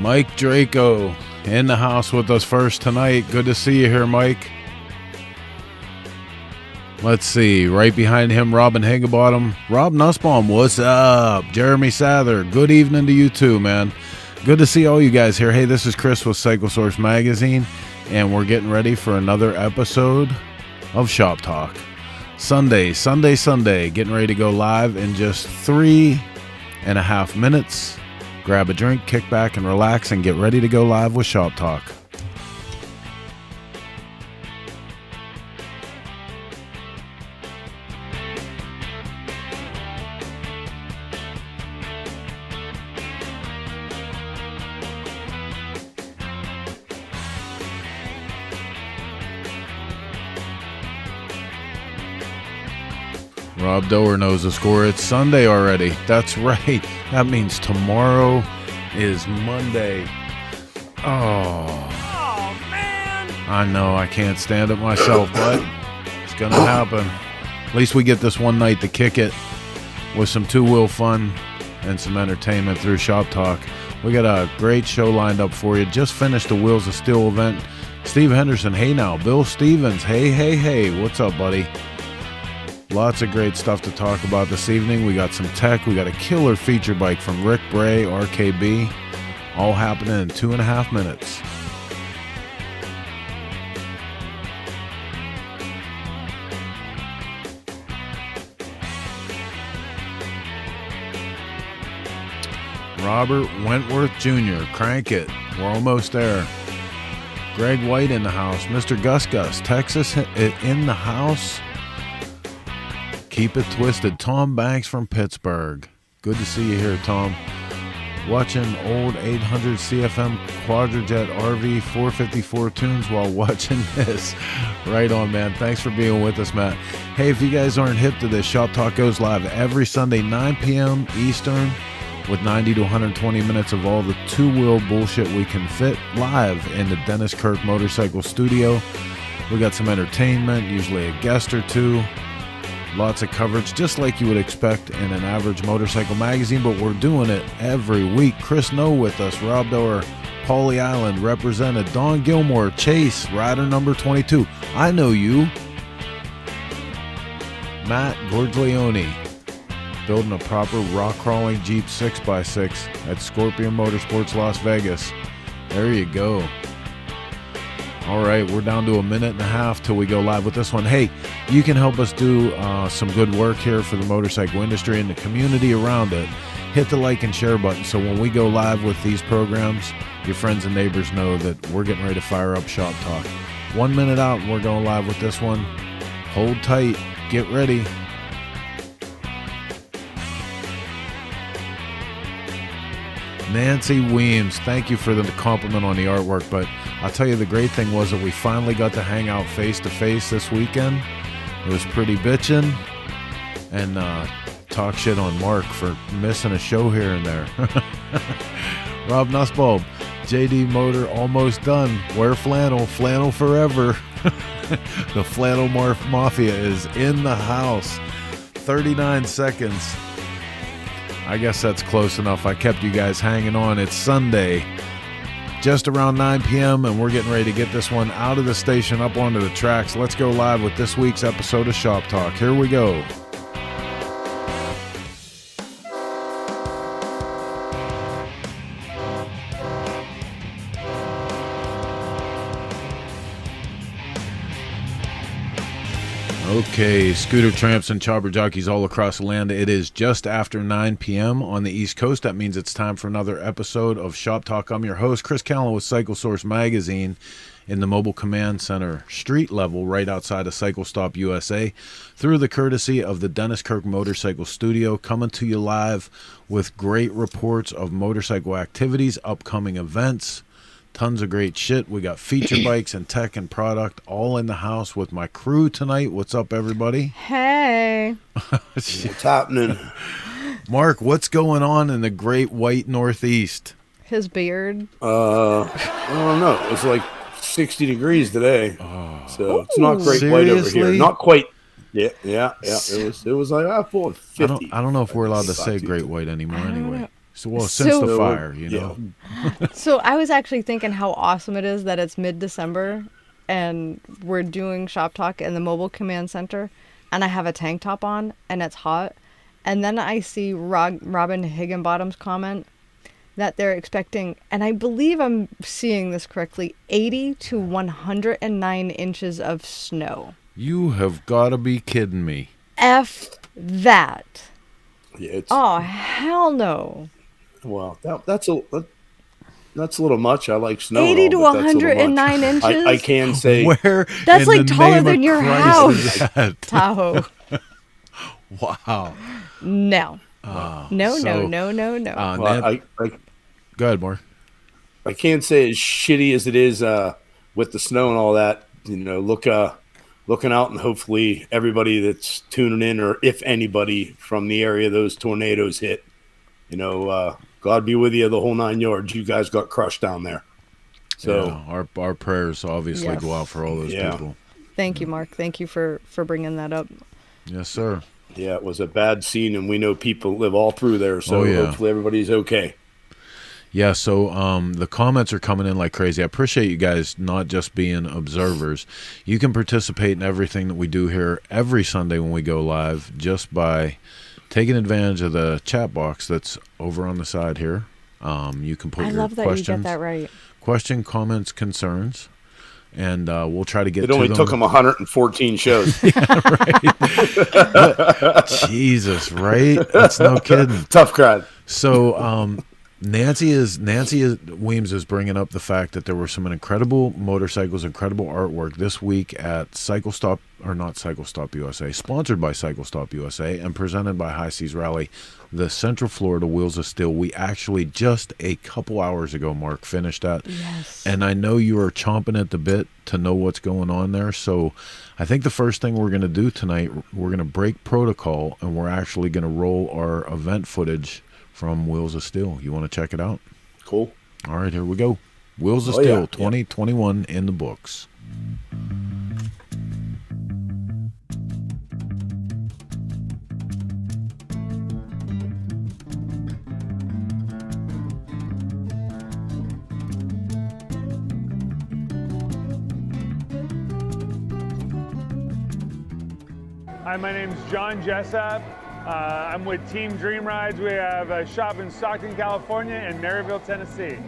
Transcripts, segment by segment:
Mike Draco in the house with us first tonight. Good to see you here, Mike. Let's see. Right behind him, Robin Higginbottom. Rob Nussbaum, what's up? Jeremy Sather, good evening to you too, man. Good to see all you guys here. Hey, this is Chris with CycleSource Magazine, and we're getting ready for another episode of Shop Talk. Sunday, getting ready to go live in just 3.5 minutes. Grab a drink, kick back, and relax, and get ready to go live with Shop Talk. Rob Doer knows the score. It's Sunday already. That's right. That means tomorrow is Monday. Oh, man. I know. I can't stand it myself, but it's going to happen. At least we get this one night to kick it with some two-wheel fun and some entertainment through Shop Talk. We got a great show lined up for you. Just finished the Wheels of Steel event. Steve Henderson, hey now. Bill Stevens, hey. What's up, buddy? Lots of great stuff to talk about this evening. We got some tech. We got a killer feature bike from Rick Bray, RKB. All happening in 2.5 minutes. Robert Wentworth Jr., crank it. We're almost there. Greg White in the house. Mr. Gus, Texas in the house. Keep it twisted. Tom Banks from Pittsburgh. Good to see you here, Tom. Watching old 800 CFM Quadrajet RV 454 tunes while watching this. Right on, man. Thanks for being with us, Matt. Hey, if you guys aren't hip to this, Shop Talk goes live every Sunday, 9 p.m. Eastern, with 90 to 120 minutes of all the two-wheel bullshit we can fit live in the Dennis Kirk Motorcycle Studio. We got some entertainment, usually a guest or two. Lots of coverage, just like you would expect in an average motorcycle magazine, but we're doing it every week. Chris No with us, Rob Doer, Paulie Island represented, Don Gilmore, Chase, rider number 22. I know you. Matt Gorgileone, building a proper rock-crawling Jeep 6x6 at Scorpion Motorsports Las Vegas. There you go. All right, we're down to 1.5 minutes till we go live with this one. Hey, you can help us do some good work here for the motorcycle industry and the community around it. Hit the like and share button so when we go live with these programs, your friends and neighbors know that we're getting ready to fire up Shop Talk. 1 minute out and we're going live with this one. Hold tight. Get ready. Nancy Weems, thank you for the compliment on the artwork, but I'll tell you the great thing was that we finally got to hang out face-to-face this weekend. It was pretty bitchin', and talk shit on Mark for missing a show here and there. Rob Nussbaum, JD Motor almost done. Wear flannel forever. The Flannel Mafia is in the house. 39 seconds. I guess that's close enough. I kept you guys hanging on. It's Sunday, just around 9 p.m., and we're getting ready to get this one out of the station, up onto the tracks. Let's go live with this week's episode of Shop Talk. Here we go. Okay, scooter tramps and chopper jockeys all across the land. It is just after 9 p.m. on the East Coast. That means it's time for another episode of Shop Talk. I'm your host, Chris Callen with CycleSource Magazine in the Mobile Command Center, street level, right outside of Cycle Stop USA, through the courtesy of the Dennis Kirk Motorcycle Studio, coming to you live with great reports of motorcycle activities, upcoming events, tons of great shit. We got feature bikes and tech and product all in the house with my crew tonight. What's up, everybody? Hey. What's happening? Mark, what's going on in the great white Northeast? His beard. I don't know. It's like 60 degrees today. So it's not great white over here. Not quite. Yeah. It was like full of 50. I don't know if we're allowed to say great white anymore anyway. So, since the fire, So I was actually thinking how awesome it is that it's mid-December and we're doing Shop Talk in the mobile command center and I have a tank top on and it's hot. And then I see Robin Higginbottom's comment that they're expecting, and I believe I'm seeing this correctly, 80 to 109 inches of snow. You have got to be kidding me. F that. Yeah, oh, hell no. Well, that's a little much. I like snow. 80 to 109 inches? I can say. Where that's like taller than your Christ house. Tahoe. Wow. No. No. Go ahead, Mark. I can't say as shitty as it is with the snow and all that. Looking out, and hopefully everybody that's tuning in, or if anybody from the area those tornadoes hit, God be with you the whole 9 yards. You guys got crushed down there. So our prayers obviously go out for all those people. Thank you, Mark. Thank you for bringing that up. Yes, sir. Yeah, it was a bad scene, and we know people live all through there, so hopefully everybody's okay. Yeah, so the comments are coming in like crazy. I appreciate you guys not just being observers. You can participate in everything that we do here every Sunday when we go live just by taking advantage of the chat box that's over on the side here. You can put your questions. You get that right. Question, comments, concerns. And we'll try to get to them. It only took them 114 shows. Right? Jesus, right? That's no kidding. Tough crowd. So Nancy Weems is bringing up the fact that there were some incredible motorcycles, incredible artwork this week at Not Cycle Stop USA, sponsored by Cycle Stop USA and presented by High Seas Rally, the Central Florida Wheels of Steel. We actually just a couple hours ago, Mark, finished that. Yes. And I know you are chomping at the bit to know what's going on there. So I think the first thing we're going to do tonight, we're going to break protocol and we're actually going to roll our event footage from Wheels of Steel. You want to check it out? Cool. All right, here we go. Wheels of Steel 2021 in the books. Hi, my name is John Jessup. I'm with Team Dream Rides. We have a shop in Stockton, California and Maryville, Tennessee.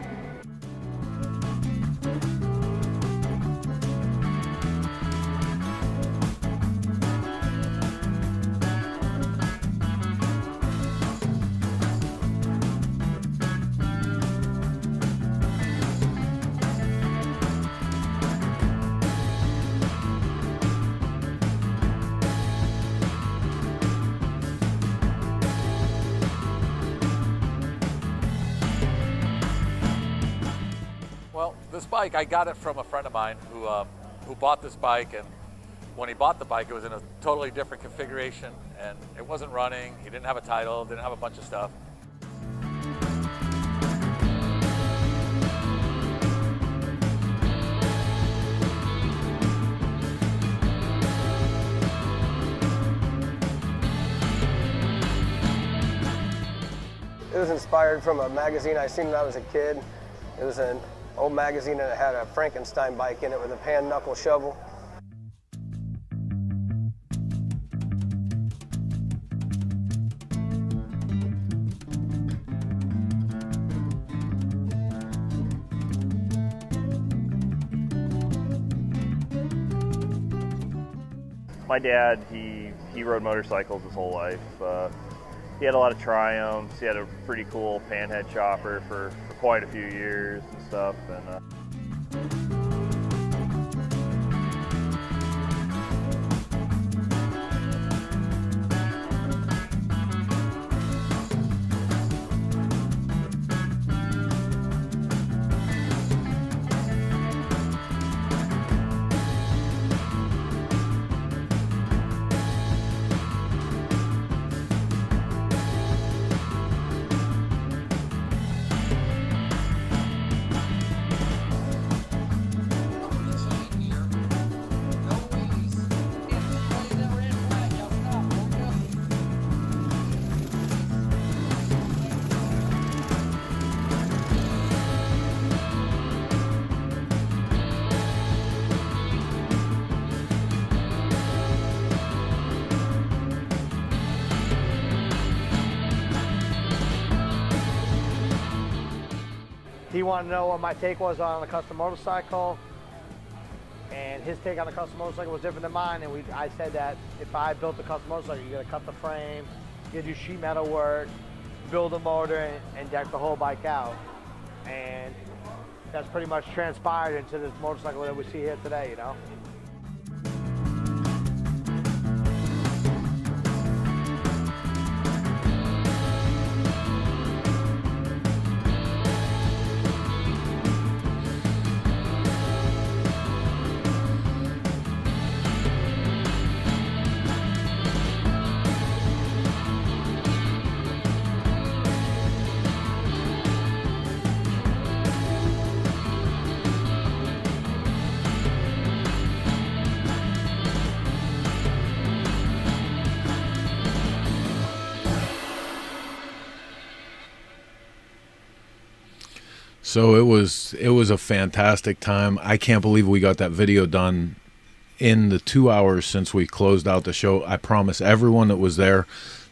This bike, I got it from a friend of mine who bought this bike, and when he bought the bike, it was in a totally different configuration, and it wasn't running. He didn't have a title, didn't have a bunch of stuff. It was inspired from a magazine I seen when I was a kid. It was an old magazine and it had a Frankenstein bike in it with a pan knuckle shovel. My dad, he rode motorcycles his whole life. He had a lot of Triumphs. He had a pretty cool panhead chopper for quite a few years and stuff. And he wanted to know what my take was on the custom motorcycle, and his take on the custom motorcycle was different than mine. And I said that if I built a custom motorcycle, you got to cut the frame, you got to do sheet metal work, build a motor, and deck the whole bike out. And that's pretty much transpired into this motorcycle that we see here today, you know. So it was a fantastic time. I can't believe we got that video done in the 2 hours since we closed out the show. I promise everyone that was there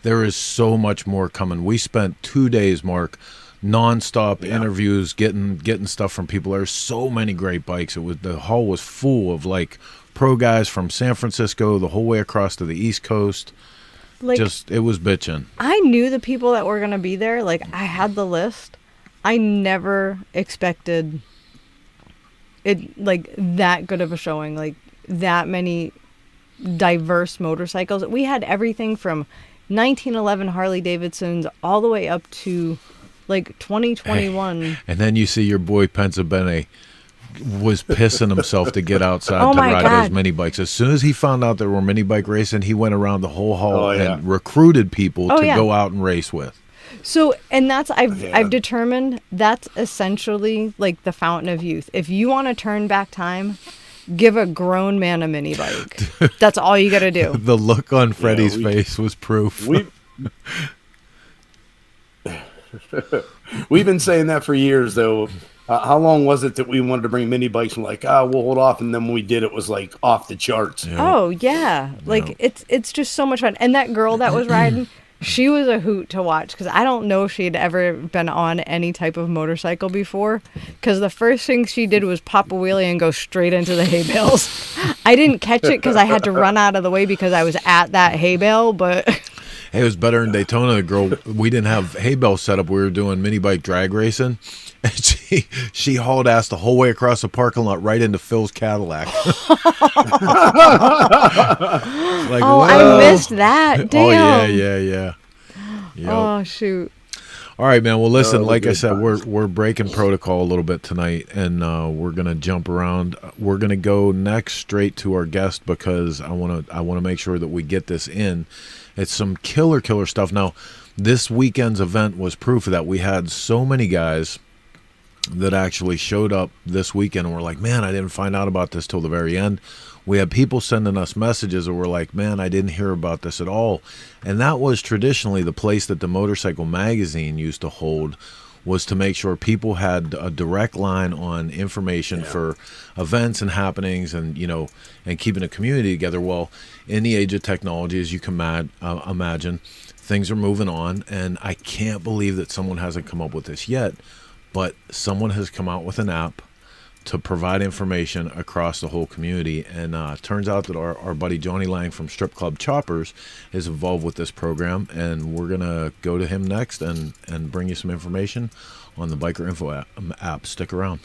is so much more coming. We spent 2 days, Mark, nonstop interviews, getting stuff from people. There's so many great bikes. The hall was full of like pro guys from San Francisco the whole way across to the East Coast. Like, it was bitching. I knew the people that were gonna be there. Like, I had the list. I never expected it like that good of a showing, like that many diverse motorcycles. We had everything from 1911 Harley Davidsons all the way up to like 2021. Hey, and then you see your boy Pensabene was pissing himself to get outside to ride those mini bikes. As soon as he found out there were mini bike racing, he went around the whole hall and recruited people to go out and race with. So, and that's, I've determined that's essentially like the fountain of youth. If you want to turn back time, give a grown man a mini bike. That's all you got to do. The look on Freddie's face was proof. We've been saying that for years, though. How long was it that we wanted to bring mini bikes and like, we'll hold off, and then when we did, it was like off the charts. Yeah. Oh yeah, like it's just so much fun. And that girl that was riding, she was a hoot to watch because I don't know if she had ever been on any type of motorcycle before. Because the first thing she did was pop a wheelie and go straight into the hay bales. I didn't catch it because I had to run out of the way because I was at that hay bale, but. Hey, it was better in Daytona. The girl, we didn't have hay bale set up. We were doing mini bike drag racing. And she hauled ass the whole way across the parking lot right into Phil's Cadillac. Like, I missed that. Damn. Oh, yeah. Yep. Oh, shoot. All right, man. Well, listen, like I said, we're breaking protocol a little bit tonight, and we're going to jump around. We're going to go next straight to our guest because I want to make sure that we get this in. It's some killer stuff. Now, this weekend's event was proof of that. We had so many guys that actually showed up this weekend and were like, man, I didn't find out about this till the very end. We had people sending us messages that were like, man, I didn't hear about this at all. And that was traditionally the place that the Motorcycle Magazine used to hold, was to make sure people had a direct line on information for events and happenings and, and keeping a community together. Well, in the age of technology, as you can imagine, things are moving on. And I can't believe that someone hasn't come up with this yet, but someone has come out with an app to provide information across the whole community. And turns out that our buddy Johnny Lange from Strip Club Choppers is involved with this program, and we're going to go to him next and bring you some information on the Biker Info app. Stick around.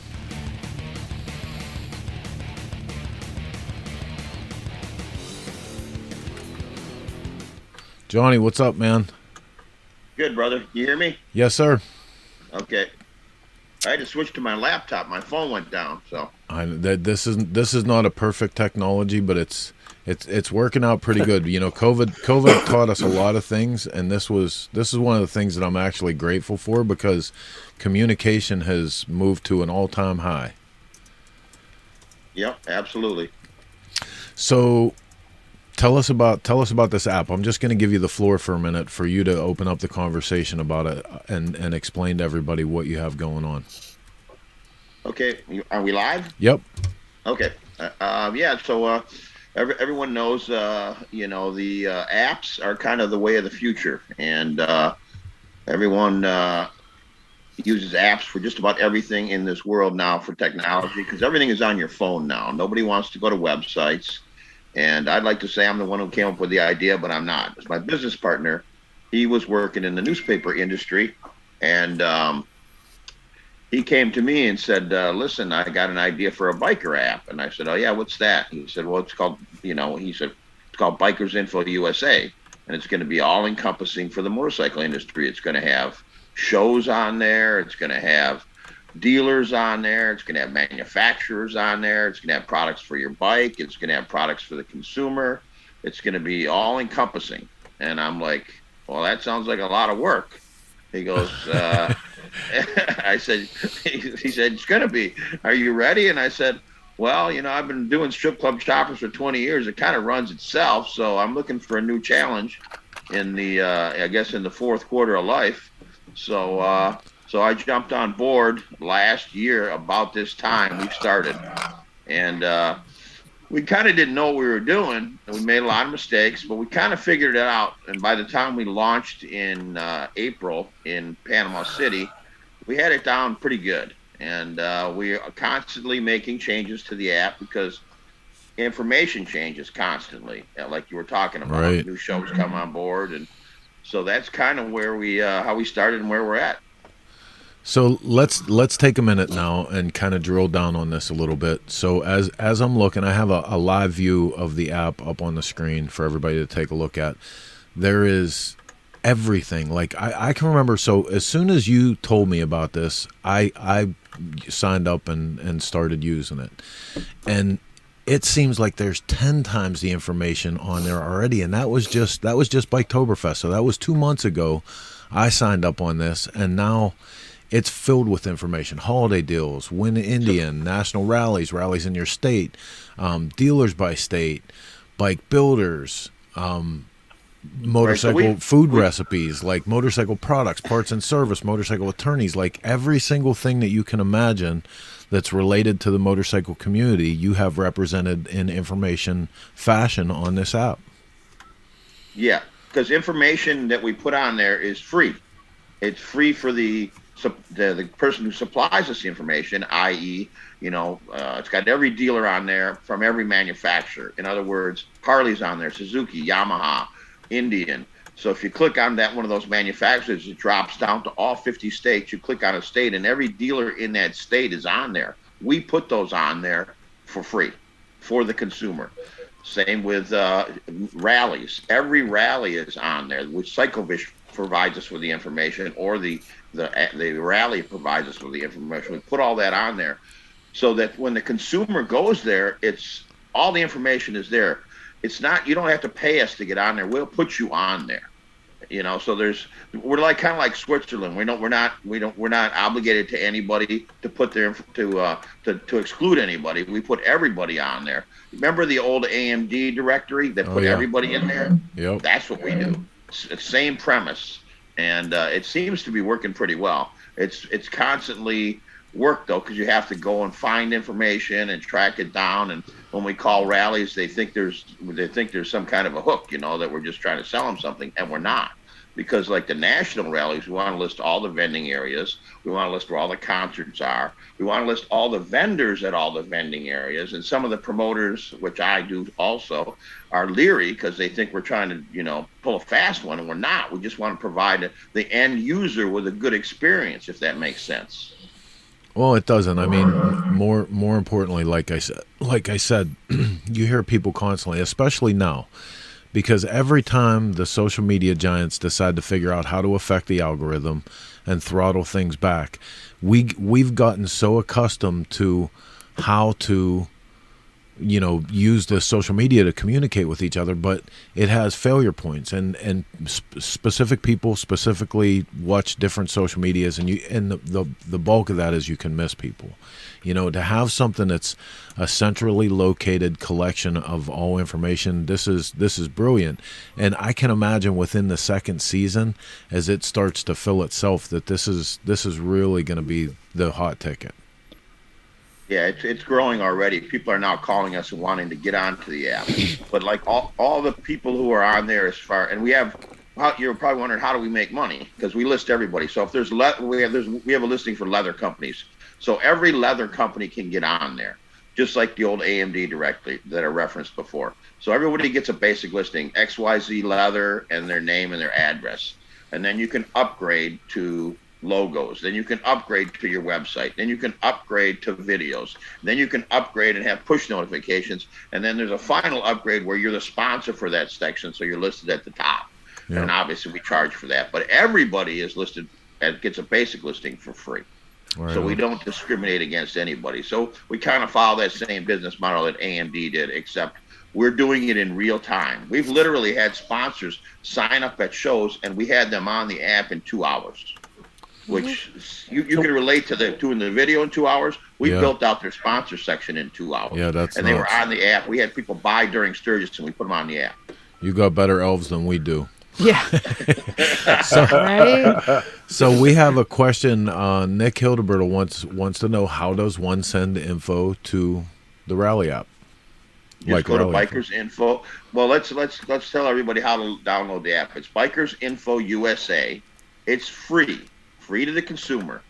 Johnny, what's up, man? Good, brother. You hear me? Yes, sir. Okay. I had to switch to my laptop. My phone went down, so. This is not a perfect technology, but it's working out pretty good. COVID taught us a lot of things, and this is one of the things that I'm actually grateful for because communication has moved to an all-time high. Yep, absolutely. So, tell us about this app. I'm just going to give you the floor for a minute for you to open up the conversation about it and explain to everybody what you have going on. Okay, are we live? Yep. Okay. So everyone knows, the apps are kind of the way of the future, and everyone, uses apps for just about everything in this world now for technology, because everything is on your phone now. Nobody wants to go to websites. And I'd like to say I'm the one who came up with the idea, but I'm not. It's my business partner. He was working in the newspaper industry, and he came to me and said, listen, I got an idea for a biker app. And I said, oh, yeah, what's that? He said, well, it's called, he said, it's called Bikers Info USA. And it's going to be all encompassing for the motorcycle industry. It's going to have shows on there. It's going to have dealers on there. It's going to have manufacturers on there. It's going to have products for your bike. It's going to have products for the consumer. It's going to be all encompassing. And I'm like, well, that sounds like a lot of work. He goes, I said, he said, it's going to be, are you ready? And I said, well, I've been doing strip club shoppers for 20 years. It kind of runs itself. So I'm looking for a new challenge in the, I guess in the fourth quarter of life. So I jumped on board last year about this time we started, and we kind of didn't know what we were doing. And we made a lot of mistakes, but we kind of figured it out. And by the time we launched in April in Panama City, we had it down pretty good. And we are constantly making changes to the app because information changes constantly, like you were talking about. Right. New shows come on board, and so that's kind of where we how we started and where we're at. So let's take a minute now and kind of drill down on this a little bit. So as I'm looking, I have a live view of the app up on the screen for everybody to take a look at. There is everything. Like I can remember, so as soon as you told me about this, I signed up and started using it. And it seems like there's 10 times the information on there already, and that was just Biketoberfest. So that was 2 months ago. I signed up on this, and now it's filled with information: holiday deals, Win Indian, national rallies in your state, dealers by state, bike builders, motorcycle food recipes, like motorcycle products, parts and service, motorcycle attorneys, like every single thing that you can imagine that's related to the motorcycle community, you have represented in information fashion on this app. Yeah, because information that we put on there is free. It's free for the person who supplies us the information, i.e., it's got every dealer on there from every manufacturer. In other words, Harley's on there, Suzuki, Yamaha, Indian. So if you click on that one of those manufacturers, it drops down to all 50 states. You click on a state, and every dealer in that state is on there. We put those on there for free for the consumer. Same with rallies. Every rally is on there, which CycleVish provides us with the information, or the rally provides us with the information. We put all that on there so that when the consumer goes there, it's all the information is there. It's not, you don't have to pay us to get on there. We'll put you on there. So we're like kind of like Switzerland. We're not obligated to anybody to put their to exclude anybody. We put everybody on there. Remember the old AMD directory that put everybody in there? Yep. That's what we do. It's the same premise, and it seems to be working pretty well. It's constantly work though, because you have to go and find information and track it down. And when we call rallies, they think there's some kind of a hook, that we're just trying to sell them something, and we're not. Because like the national rallies, we want to list all the vending areas. We want to list where all the concerts are. We want to list all the vendors at all the vending areas. And some of the promoters, which I do also, are leery because they think we're trying to, pull a fast one, and we're not. We just want to provide the end user with a good experience, if that makes sense. Well, it doesn't. I mean, more importantly, like I said, you hear people constantly, especially now, because every time the social media giants decide to figure out how to affect the algorithm and throttle things back, we've gotten so accustomed to how to use the social media to communicate with each other, but it has failure points, and specific people specifically watch different social medias, and the bulk of that is you can miss people. To have something that's a centrally located collection of all information, this is brilliant. And I can imagine within the second season, as it starts to fill itself, that this is really going to be the hot ticket. Yeah, it's growing already. People are now calling us and wanting to get onto the app. But like all the people who are on there, and we have you're probably wondering, how do we make money? Because we list everybody. So if we have a listing for leather companies. So every leather company can get on there, just like the old AMD directly that I referenced before. So everybody gets a basic listing, XYZ Leather, and their name and their address. And then you can upgrade to logos. Then you can upgrade to your website. Then you can upgrade to videos. Then you can upgrade and have push notifications. And then there's a final upgrade where you're the sponsor for that section, so you're listed at the top. Yeah. And obviously we charge for that. But everybody is listed and gets a basic listing for free. Right. So we don't discriminate against anybody. So we kind of follow that same business model that AMD did, except we're doing it in real time. We've literally had sponsors sign up at shows, and we had them on the app in 2 hours, which you can relate to doing the video in 2 hours. We built out their sponsor section in 2 hours. Yeah, that's and nuts. They were on the app. We had people buy during Sturgis, and we put them on the app. You got better elves than we do. Yeah. So we have a question. Nick Hildebert wants to know, how does one send info to the Rally app? Just go to Bikers Info. Well, let's tell everybody how to download the app. It's Bikers Info USA. It's free to the consumer,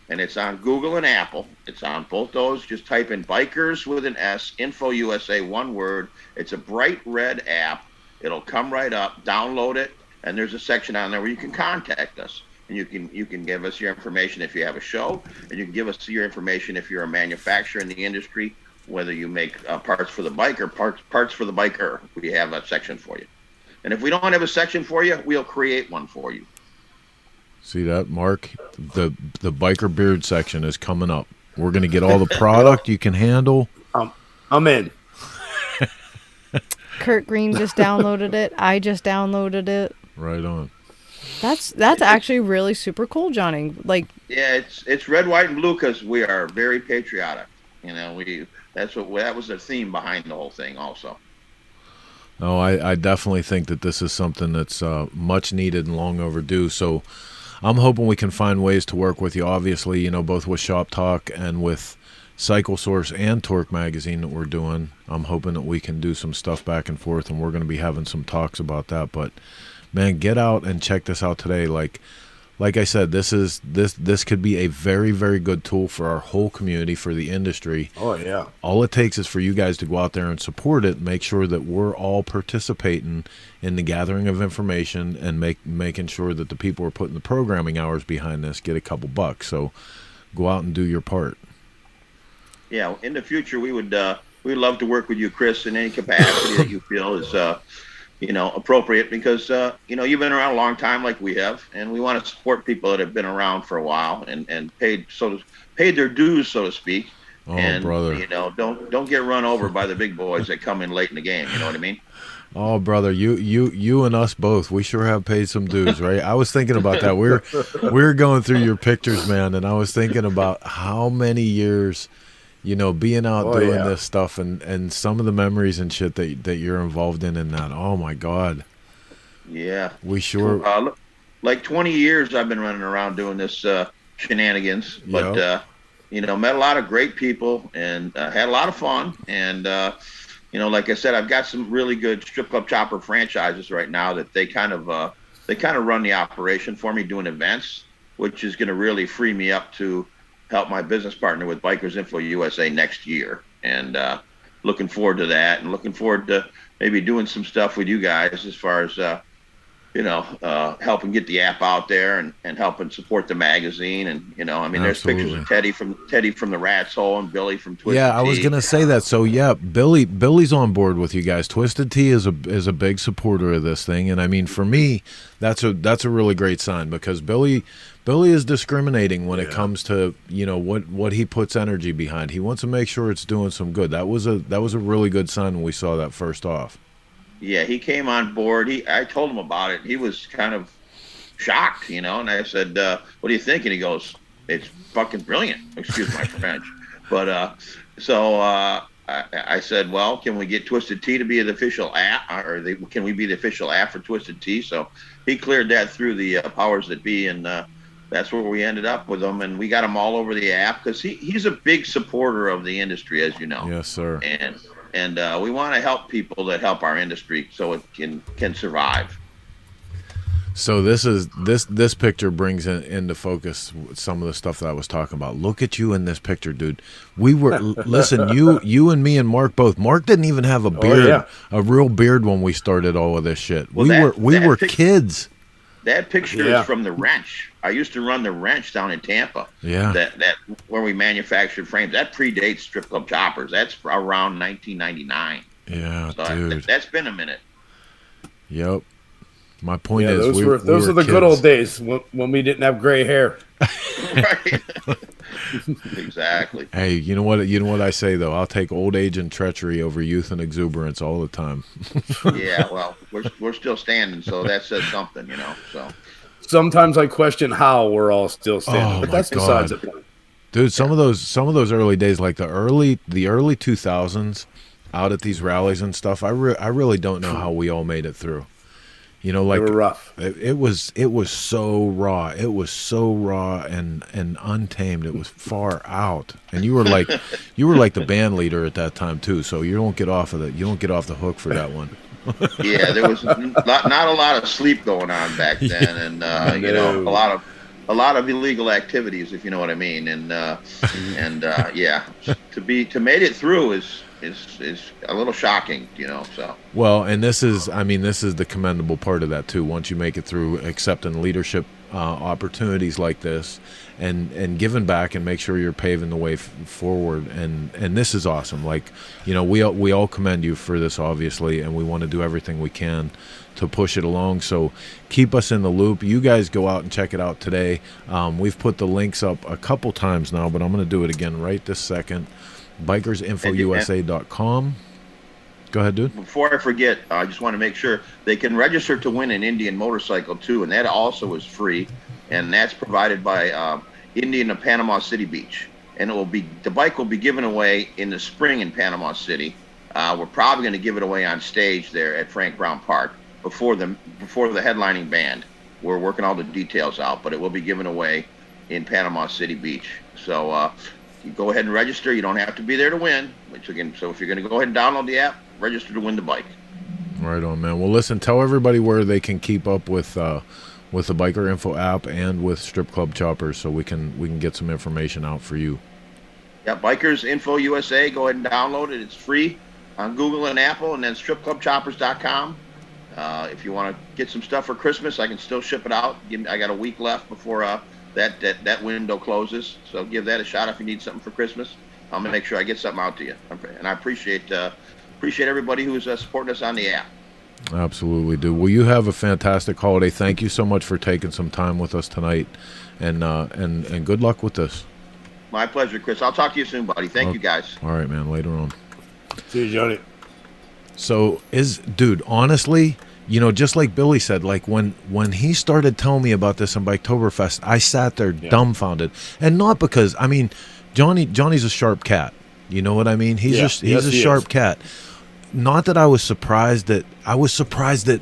and it's on Google and Apple. It's on both those. Just type in Bikers with an S, Info USA, one word. It's a bright red app. It'll come right up. Download it, and there's a section on there where you can contact us, and you can give us your information if you have a show, and you can give us your information if you're a manufacturer in the industry, whether you make parts for the bike or parts for the biker. We have a section for you, and if we don't have a section for you, we'll create one for you. See that, Mark? The biker beard section is coming up. We're going to get all the product you can handle. I'm in. Kurt Green just downloaded it. I just downloaded it. Right on. That's actually really super cool, Johnny. Like, yeah, it's red, white, and blue because we are very patriotic. You know, that was the theme behind the whole thing, also. Oh, I definitely think that this is something that's much needed and long overdue. So I'm hoping we can find ways to work with you. Obviously, you know, both with ShopTalk and with Cycle Source and Torque Magazine that we're doing. I'm hoping that we can do some stuff back and forth, and we're going to be having some talks about that. But man, get out and check this out today. Like I said, this could be a very, very good tool for our whole community, for the industry. Oh yeah. All it takes is for you guys to go out there and support it, make sure that we're all participating in the gathering of information, and making sure that the people who are putting the programming hours behind this get a couple bucks. So go out and do your part. Yeah, in the future, we'd love to work with you, Chris, in any capacity that you feel is, appropriate, because, you've been around a long time like we have, and we want to support people that have been around for a while and paid their dues, so to speak. Oh, and, brother. Don't get run over by the big boys that come in late in the game. You know what I mean? Oh, brother, you and us both. We sure have paid some dues, right? I was thinking about that. We're going through your pictures, man, and I was thinking about how many years, being out doing this stuff, and some of the memories and shit that you're involved in that. Oh my God. Yeah. We sure. Like 20 years I've been running around doing this shenanigans, but met a lot of great people and had a lot of fun. And like I said, I've got some really good strip club chopper franchises right now that they kind of run the operation for me, doing events, which is going to really free me up to help my business partner with Bikers Info USA next year. And looking forward to that, and looking forward to maybe doing some stuff with you guys as far as, helping get the app out there and helping support the magazine. And, there's pictures of Teddy from the Rat's Hole and Billy from Twisted Tea. Yeah, I was going to say that. So yeah, Billy's on board with you guys. Twisted Tea is a big supporter of this thing. And I mean, for me, that's a really great sign, because Billy is discriminating when it comes to, what he puts energy behind. He wants to make sure it's doing some good. That was a really good sign when we saw that first off. Yeah, he came on board. I told him about it. He was kind of shocked, and I said, what do you think? And he goes, it's fucking brilliant. Excuse my French. But I said, well, can we get Twisted Tea to be the official app, or can we be the official app for Twisted Tea? So he cleared that through the powers that be, and that's where we ended up with him. And we got him all over the app because he's a big supporter of the industry, as you know. Yes, sir. And we want to help people that help our industry so it can survive. So this picture brings into focus some of the stuff that I was talking about. Look at you in this picture, dude. We were listen, you and me and Mark both. Mark didn't even have a beard, a real beard when we started all of this shit. Well, we were kids. That picture is from the wrench. I used to run the wrench down in Tampa. Yeah. That where we manufactured frames. That predates Strip Club Choppers. That's around 1999. Yeah, so dude. That's been a minute. Yep. My point is, those were the good old days when we didn't have gray hair. Right. Exactly. Hey, you know what I say though? I'll take old age and treachery over youth and exuberance all the time. Yeah, well, we're still standing, so that says something, So sometimes I question how we're all still standing, but that's besides the point. Dude, some of those early days, like the early 2000s, out at these rallies and stuff, I really don't know how we all made it through. Like they were rough. It was so raw. It was so raw and untamed. It was far out. And you were like the band leader at that time too. So you don't get off the hook for that one. Yeah, there was not a lot of sleep going on back then, and a lot of illegal activities, if you know what I mean. And yeah, to made it through is a little shocking, so. Well, and this is the commendable part of that too. Once you make it through accepting leadership opportunities like this and giving back and make sure you're paving the way forward. And this is awesome. Like, we all commend you for this, obviously, and we want to do everything we can to push it along. So keep us in the loop. You guys go out and check it out today. We've put the links up a couple times now, but I'm going to do it again right this second. bikersinfousa.com. Go ahead, dude. Before I forget, I just want to make sure they can register to win an Indian motorcycle too, and that also is free, and that's provided by Indian of Panama City Beach, and the bike will be given away in the spring in Panama City. We're probably going to give it away on stage there at Frank Brown Park before the headlining band. We're working all the details out, but it will be given away in Panama City Beach. So you go ahead and register. You don't have to be there to win. So if you're going to go ahead and download the app, register to win the bike. Right on, man. Well, listen, tell everybody where they can keep up with the Biker Info app and with Strip Club Choppers, so we can get some information out for you. Yeah, Bikers Info USA. Go ahead and download it. It's free on Google and Apple, and then stripclubchoppers.com. If you want to get some stuff for Christmas, I can still ship it out. I got a week left before that window closes, so give that a shot if you need something for Christmas. I'm gonna make sure I get something out to you, and I appreciate everybody who's supporting us on the app. Absolutely, dude. Well, you have a fantastic holiday. Thank you so much for taking some time with us tonight, and good luck with this. My pleasure, Chris. I'll talk to you soon, buddy. Thank you, guys. All right, man. Later on. See you, Johnny. So dude, honestly, just like Billy said, like when he started telling me about this in Biketoberfest, I sat there dumbfounded, and not because Johnny's a sharp cat. You know what I mean? He's a sharp cat. Not that I was surprised that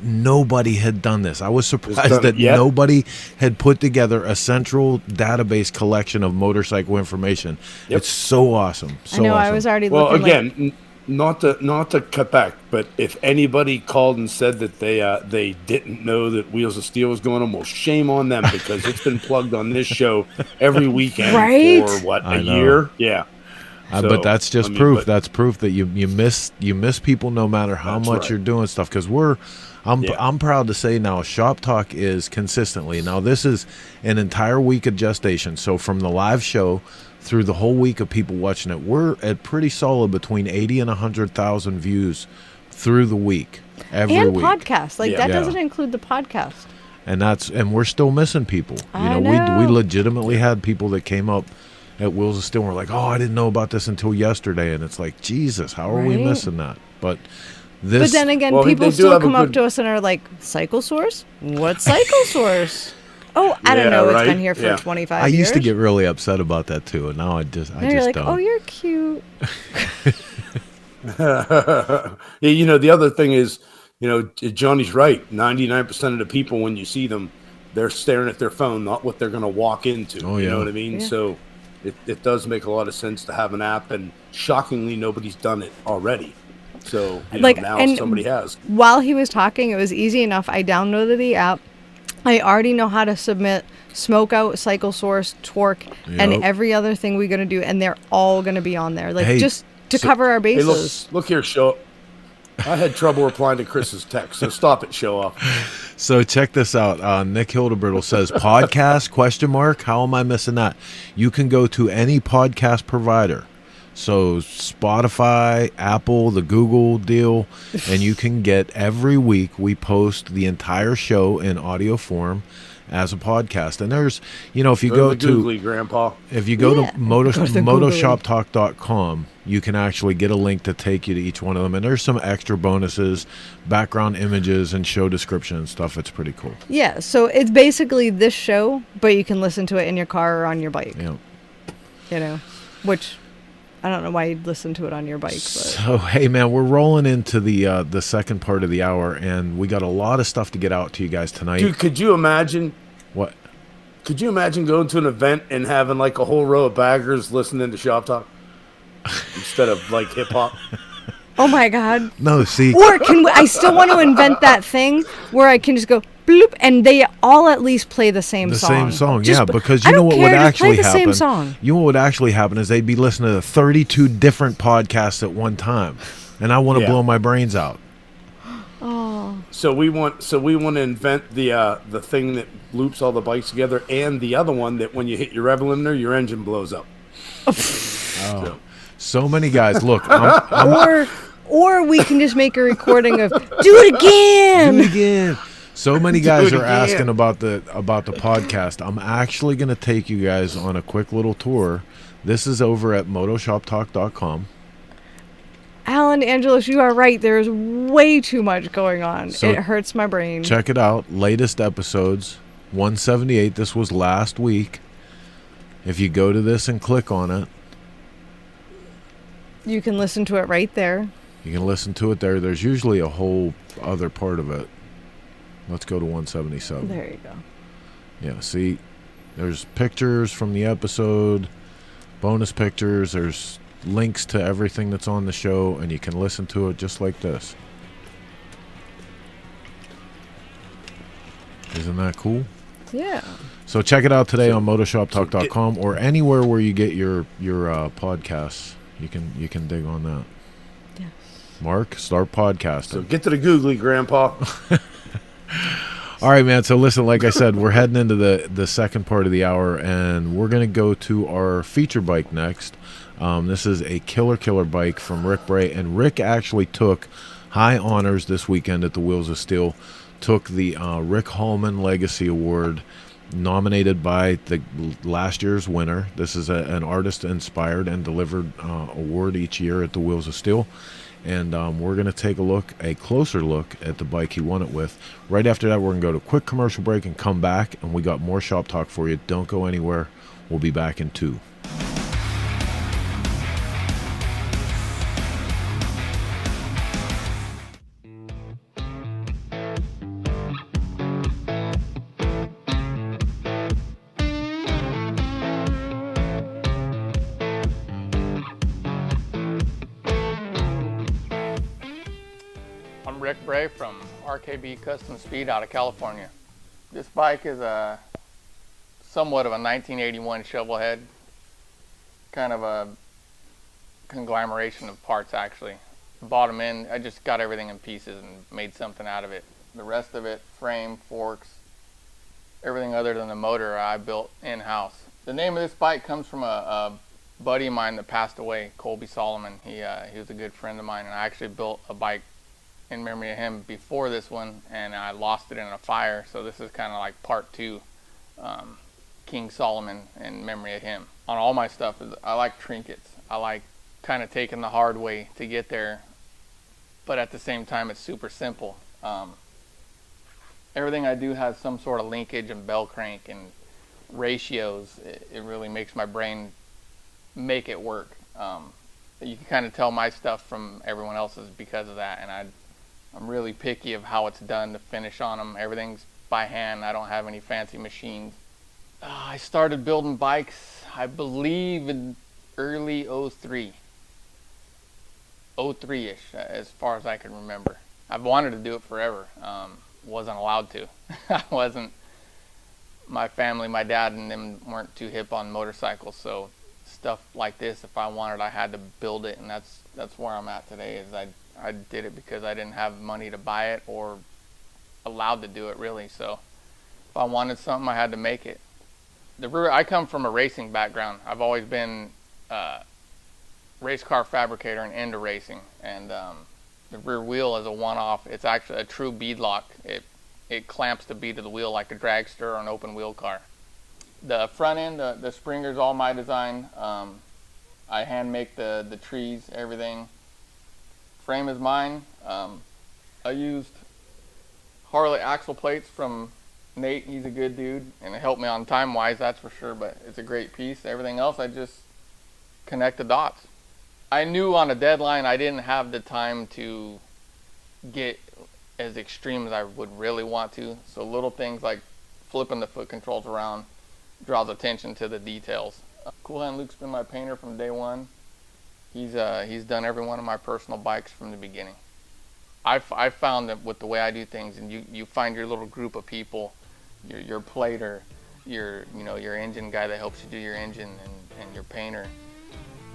nobody had done this. I was surprised that nobody had put together a central database collection of motorcycle information. Yep. It's so awesome. So I know. Awesome. I was already well, looking. Again, not to cut back, but if anybody called and said that they didn't know that Wheels of Steel was going on, well, shame on them, because it's been plugged on this show every weekend for a year. Yeah. But that's just proof. That's proof that you miss people no matter how much you're doing stuff. Because I'm proud to say now, Shop Talk is consistently. Now this is an entire week of gestation. So from the live show through the whole week of people watching it, we're at pretty solid between 80 and 100,000 views through the week. Every week. And podcasts. That doesn't include the podcast. And we're still missing people. We legitimately had people that came up at Wheels of Steel and were like, oh, I didn't know about this until yesterday. And it's like, Jesus, how are we missing that? But then again, people still come up to us and are like, Cycle Source? What's Cycle Source? Oh, I don't know. It's been here for 25 years. I used to get really upset about that too, and now I just like, don't. Oh, you're cute. The other thing is, Johnny's right. 99% of the people, when you see them, they're staring at their phone, not what they're going to walk into. Oh, yeah. You know what I mean? Yeah. So it does make a lot of sense to have an app, and shockingly, nobody's done it already. So now somebody has. While he was talking, it was easy enough. I downloaded the app. I already know how to submit smoke out, cycle source, torque, and every other thing we're going to do. And they're all going to be on there. Like, just to cover our bases. Hey, look here, show. I had trouble replying to Chris's text, so stop it, show off. So check this out. Nick Hildebrittle says, podcast, ? How am I missing that? You can go to any podcast provider. So Spotify, Apple, the Google deal, and you can get every week we post the entire show in audio form as a podcast. And there's, if you go to Googly, Grandpa. If you go to motoshoptalk.com, you can actually get a link to take you to each one of them. And there's some extra bonuses, background images, and show description and stuff. It's pretty cool. Yeah, so it's basically this show, but you can listen to it in your car or on your bike. Yeah. Which I don't know why you'd listen to it on your bike. But. So, hey, man, we're rolling into the second part of the hour, and we got a lot of stuff to get out to you guys tonight. Dude, could you imagine? What? Could you imagine going to an event and having like a whole row of baggers listening to Shop Talk instead of like hip hop? Oh my God. No, see. Or I still want to invent that thing where I can just go bloop and they all at least play the same song. The same song, yeah, because you know what would actually happen? You know what would actually happen is they'd be listening to 32 different podcasts at one time, and I want to blow my brains out. Oh. So we want to invent the thing that loops all the bikes together, and the other one that when you hit your rev limiter, your engine blows up. So many guys. Look, or we can just make a recording of do it again. Do it again. So many guys are asking about the podcast. I'm actually going to take you guys on a quick little tour. This is over at motoshoptalk.com. Alan Angelos, you are right. There is way too much going on. So it hurts my brain. Check it out. Latest episodes, 178. This was last week. If you go to this and click on it, you can listen to it right there. You can listen to it there. There's usually a whole other part of it. Let's go to 177. There you go. Yeah, see, there's pictures from the episode, bonus pictures. There's links to everything that's on the show, and you can listen to it just like this. Isn't that cool? Yeah. So check it out today on motoshoptalk.com or anywhere where you get your podcasts. You can dig on that. Yes. Mark, start podcasting. So get to the googly, Grandpa. All right, man. So listen, like I said, we're heading into the second part of the hour, and we're going to go to our feature bike next. This is a killer bike from Rick Bray, and Rick actually took high honors this weekend at the Wheels of Steel. Took the Rick Hallman Legacy Award, nominated by the last year's winner. This is an artist-inspired and delivered award each year at the Wheels of Steel. And we're going to take a closer look at the bike he won it with. Right after that, we're going to go to a quick commercial break and come back, and we got more Shop Talk for you. Don't go anywhere. We'll be back in 2. Rick Bray from RKB Custom Speed out of California. This bike is somewhat of a 1981 shovelhead, kind of a conglomeration of parts actually. Bottom end, I just got everything in pieces and made something out of it. The rest of it, frame, forks, everything other than the motor, I built in-house. The name of this bike comes from a buddy of mine that passed away, Colby Solomon. He was a good friend of mine, and I actually built a bike in memory of him before this one, and I lost it in a fire, so this is kind of like part 2, King Solomon in memory of him. On all my stuff, I like trinkets. I like kind of taking the hard way to get there, but at the same time it's super simple. Everything I do has some sort of linkage and bell crank and ratios. It really makes my brain make it work. You can kind of tell my stuff from everyone else's because of that, and I'm really picky of how it's done, the finish on them. Everything's by hand. I don't have any fancy machines. I started building bikes, I believe, in early 03-ish, as far as I can remember. I've wanted to do it forever. Wasn't allowed to. I my family, my dad and them weren't too hip on motorcycles, so stuff like this, if I wanted, I had to build it, and that's where I'm at today. Is I did it because I didn't have money to buy it or allowed to do it, really. So if I wanted something, I had to make it. I come from a racing background. I've always been a race car fabricator and into racing, and the rear wheel is a one-off. It's actually a true bead lock. It clamps the bead of the wheel like a dragster or an open wheel car. The front end, the springer's all my design. I hand make the trees, everything. Frame is mine. I used Harley axle plates from Nate. He's a good dude, and it helped me on time-wise, that's for sure, but it's a great piece. Everything else, I just connect the dots. I knew on a deadline I didn't have the time to get as extreme as I would really want to, so little things like flipping the foot controls around draws attention to the details. Cool Hand Luke's been my painter from day one. He's done every one of my personal bikes from the beginning. I found that with the way I do things, and you find your little group of people, your plater, your engine guy that helps you do your engine, and your painter.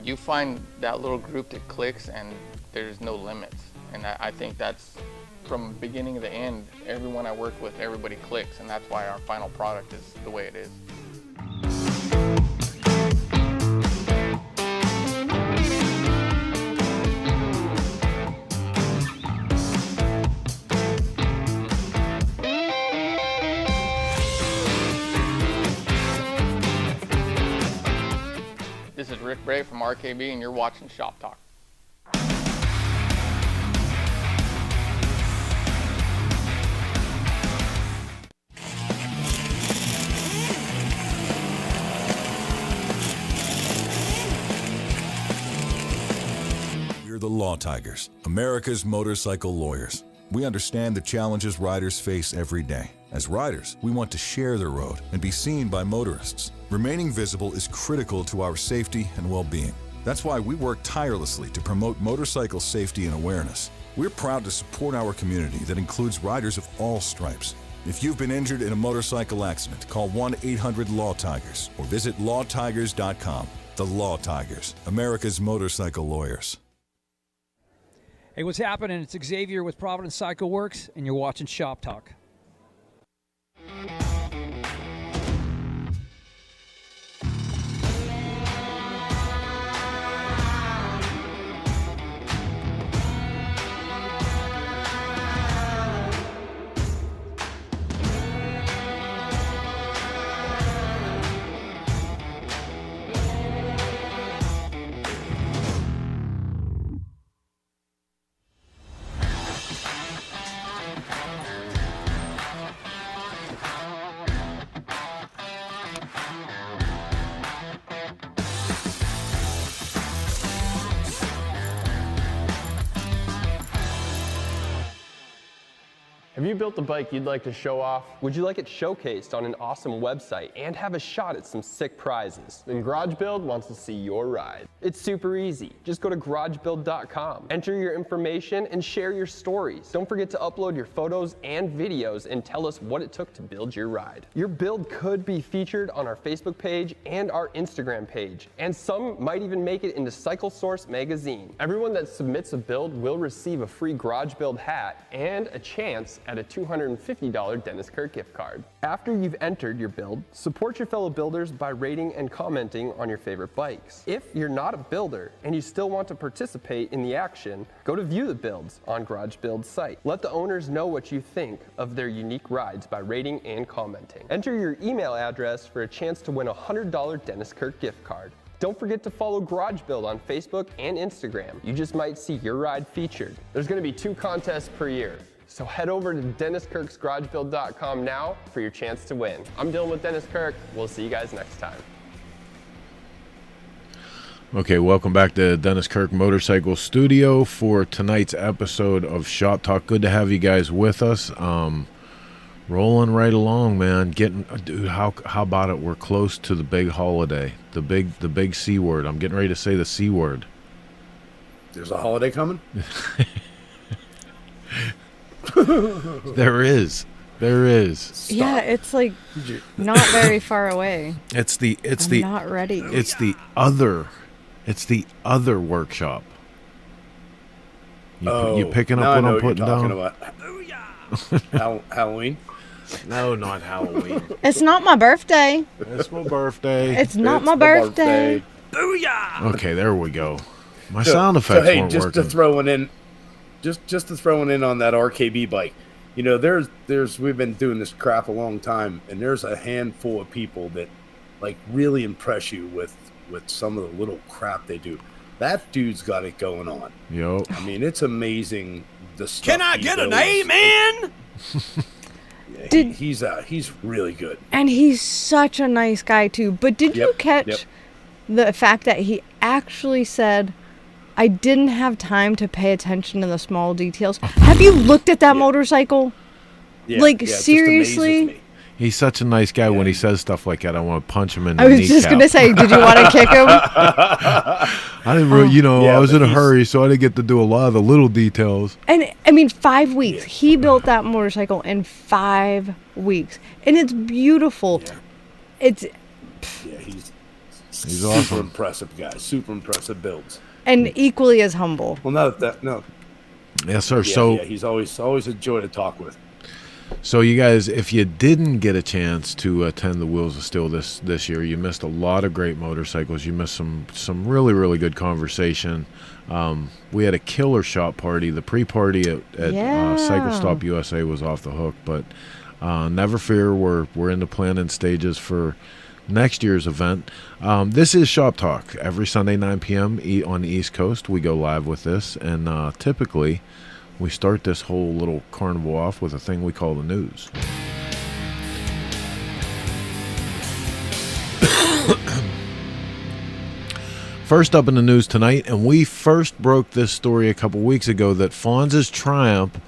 You find that little group that clicks, and there's no limits. And I think that's, from beginning to end, everyone I work with, everybody clicks, and that's why our final product is the way it is. This is Rick Bray from RKB, and you're watching Shop Talk. We're the Law Tigers, America's motorcycle lawyers. We understand the challenges riders face every day. As riders, we want to share the road and be seen by motorists. Remaining visible is critical to our safety and well-being. That's why we work tirelessly to promote motorcycle safety and awareness. We're proud to support our community that includes riders of all stripes. If you've been injured in a motorcycle accident, call 1-800-LAW-TIGERS or visit lawtigers.com. The Law Tigers, America's motorcycle lawyers. Hey, what's happening? It's Xavier with Providence Cycle Works, and you're watching Shop Talk. Have you built a bike you'd like to show off? Would you like it showcased on an awesome website and have a shot at some sick prizes? Then Garage Build wants to see your ride. It's super easy. Just go to garagebuild.com, enter your information, and share your stories. Don't forget to upload your photos and videos and tell us what it took to build your ride. Your build could be featured on our Facebook page and our Instagram page, and some might even make it into Cycle Source magazine. Everyone that submits a build will receive a free Garage Build hat and a chance at a $250 Dennis Kirk gift card. After you've entered your build, support your fellow builders by rating and commenting on your favorite bikes. If you're not a builder and you still want to participate in the action, go to view the builds on Garage Build's site. Let the owners know what you think of their unique rides by rating and commenting. Enter your email address for a chance to win a $100 Dennis Kirk gift card. Don't forget to follow Garage Build on Facebook and Instagram. You just might see your ride featured. There's going to be 2 contests per year. So head over to DennisKirksGarageBuild.com now for your chance to win. I'm Dylan with Dennis Kirk. We'll see you guys next time. Okay, welcome back to Dennis Kirk Motorcycle Studio for tonight's episode of Shop Talk. Good to have you guys with us. Rolling right along, man. Dude, how about it? We're close to the big holiday, the big C word. I'm getting ready to say the C word. There's a holiday coming? There is. There is. Stop. Yeah, it's like not very far away. I'm not ready. It's the other workshop. You picking up what I'm putting down? About. Halloween? No, not Halloween. It's not my birthday. It's my birthday. It's not my birthday. Booyah! Okay, there we go. My sound effects weren't just working. to throw one in, just to throw one in on that RKB bike. You know, there's we've been doing this crap a long time, and there's a handful of people that like really impress you with some of the little crap they do. That dude's got it going on. Yo. I mean, it's amazing the stuff. Can I get an amen? He's really good. And he's such a nice guy too. But did you catch the fact that he actually said, I didn't have time to pay attention to the small details? Have you looked at that motorcycle? Yeah, like, it just seriously? amazes me. He's such a nice guy. When he says stuff like that, I want to punch him in the I was kneecap. just going to say, did you want to kick him? I didn't really, I was in a hurry, so I didn't get to do a lot of the little details. And I mean, 5 weeks. He built that motorcycle in 5 weeks. And it's beautiful. It's He's He's super awesome. impressive guy. Super impressive builds. And equally as humble. Well, no. Yes, sir. Yeah, he's always a joy to talk with. So you guys, if you didn't get a chance to attend the Wheels of Steel this year, you missed a lot of great motorcycles. You missed some really, really good conversation. We had a killer shop party. The pre-party at Cycle Stop USA was off the hook, but never fear, we're in the planning stages for next year's event. This is Shop Talk. Every Sunday, 9 p.m. on the East Coast, we go live with this, and typically we start this whole little carnival off with a thing we call the news. First up in the news tonight, and we first broke this story a couple weeks ago, that Fonz's Triumph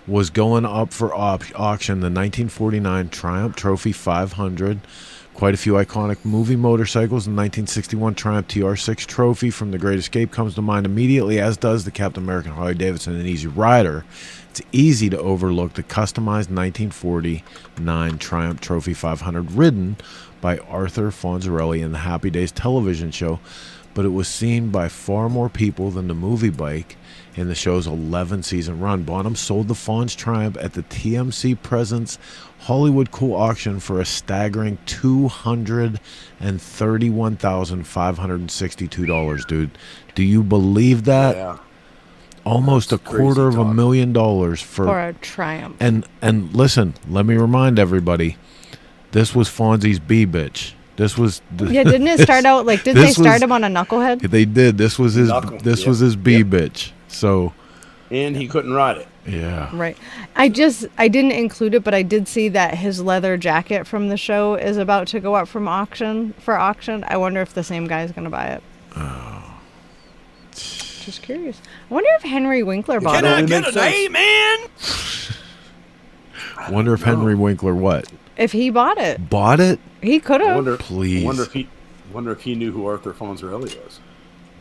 was going up for auction, the 1949 Triumph Trophy 500. Quite a few iconic movie motorcycles. The 1961 Triumph TR6 Trophy from The Great Escape comes to mind immediately, as does the Captain American Harley-Davidson and Easy Rider. It's easy to overlook the customized 1949 Triumph Trophy 500 ridden by Arthur Fonzarelli in the Happy Days television show, but it was seen by far more people than the movie bike in the show's 11-season run. Bonham sold the Fonz Triumph at the TMC Presents Hollywood Cool auction for a staggering $231,562, dude. Do you believe that? Yeah. Almost That's $250,000 For a Triumph. And listen, let me remind everybody, this was Fonzie's B-bitch. This was didn't it start out like, did they start him on a knucklehead? They did. This was his his B-bitch. So, and he couldn't ride it. Yeah. Right. I didn't include it, but I did see that his leather jacket from the show is about to go up for auction. I wonder if the same guy is going to buy it. Oh. Just curious. I wonder if Henry Winkler bought it. Can I get an amen? Wonder if Henry Winkler what? If he bought it. Bought it? He could have. Please. Wonder if he knew who Arthur Fonzarelli was.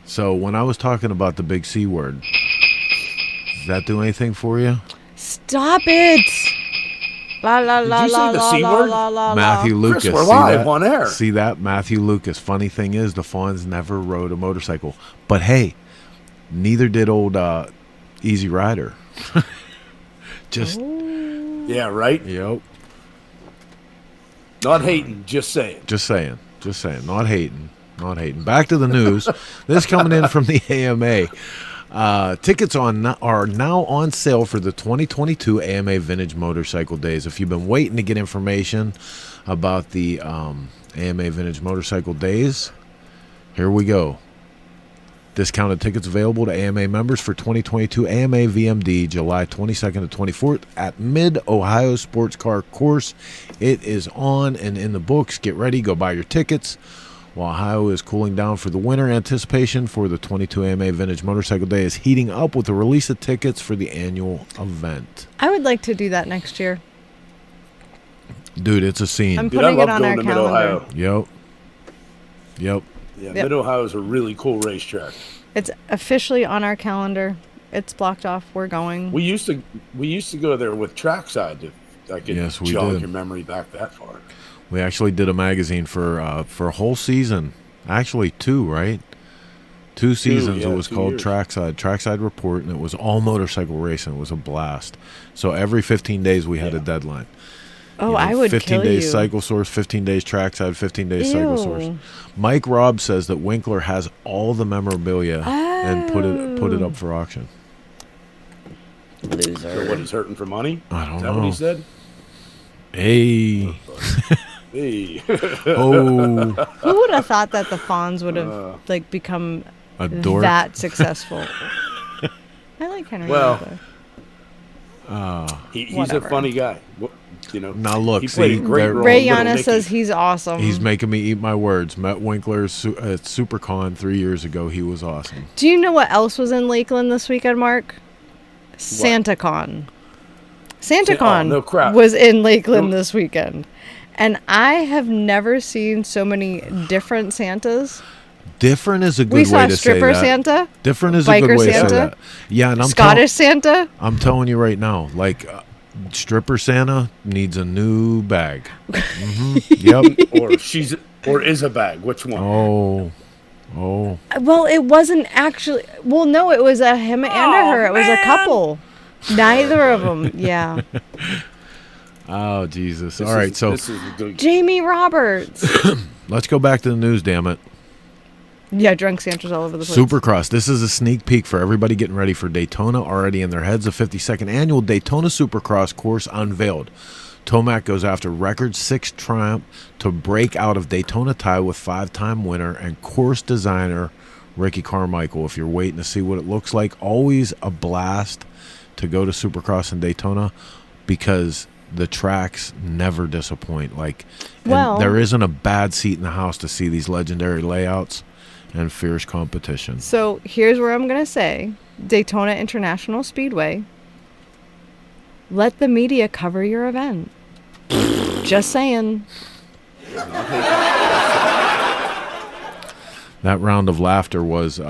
So when I was talking about the big C word, does that do anything for you? Stop it. La la la Did you la say the la C la word? la la. Matthew Lucas. Chris, we're see live that? on air. See that? Matthew Lucas. Funny thing is, the Fonz never rode a motorcycle. But hey, neither did old Easy Rider. Just. Yeah, right? Yep. Not hating, just saying. Just saying. Not hating. Back to the news. This coming in from the AMA. Tickets are now on sale for the 2022 AMA Vintage Motorcycle Days. If you've been waiting to get information about the AMA Vintage Motorcycle Days, here we go. Discounted tickets available to AMA members for 2022 AMA VMD, July 22nd to 24th at Mid-Ohio Sports Car Course. It is on and in the books. Get ready. Go buy your tickets. While Ohio is cooling down for the winter, anticipation for the 22 AMA Vintage Motorcycle Day is heating up with the release of tickets for the annual event. I would like to do that next year. Dude, it's a scene. I'm putting it on our calendar. Yep. Yeah, Mid-Ohio is a really cool racetrack. It's officially on our calendar. It's blocked off. We're going. We used to go there with Trackside I could Yes, we jog did. your memory back that far. We actually did a magazine for a whole season. Actually, 2, right? 2 seasons. yeah, It was 2 called years. Trackside Report, and it was all motorcycle racing. It was a blast. So every 15 days we had a deadline. Oh, I would 15 kill days you. Cycle Source, 15 days Trackside, 15 days Cycle Source. Ew. Mike Robb says that Winkler has all the memorabilia and put it up for auction. Loser. So what, he's hurting for money? I don't Is that know. what he said? Hey. Hey. Oh. Who would have thought that the Fonz would have like become A dork. that successful? I like Henry Well, Winkler. He's a Whatever. funny guy. You know. Now look, he played see, a great role. Ray in Little Yana Nicky. says he's awesome. He's making me eat my words. Met Winkler at SuperCon 3 years ago. He was awesome. Do you know what else was in Lakeland this weekend, Mark? SantaCon. SantaCon no crap. was in Lakeland this weekend. And I have never seen so many different Santas. Different is a good We way saw to say stripper that. Santa, Different is a biker good way to Santa, say that. Yeah, and I'm Scottish Santa. I'm telling you right now, like stripper Santa needs a new bag. Yep. or is a bag. Which one? Oh. Well, it wasn't actually. Well, no, it was a him and a her. It was a couple. Neither of them. Yeah. Oh Jesus! This All right, is- so this is good. Jamie Roberts. let's go back to the news. Damn it! Yeah, drunk Santas all over the place. Supercross. This is a sneak peek for everybody getting ready for Daytona. Already in their heads, the 52nd annual Daytona Supercross course unveiled. Tomac goes after record 6th triumph to break out of Daytona tie with 5-time winner and course designer Ricky Carmichael. If you're waiting to see what it looks like, always a blast to go to Supercross in Daytona because the tracks never disappoint. Like, and Well- there isn't a bad seat in the house to see these legendary layouts and fierce competition. So here's where I'm gonna say Daytona International Speedway. Let the media cover your event. Just saying. That round of laughter was,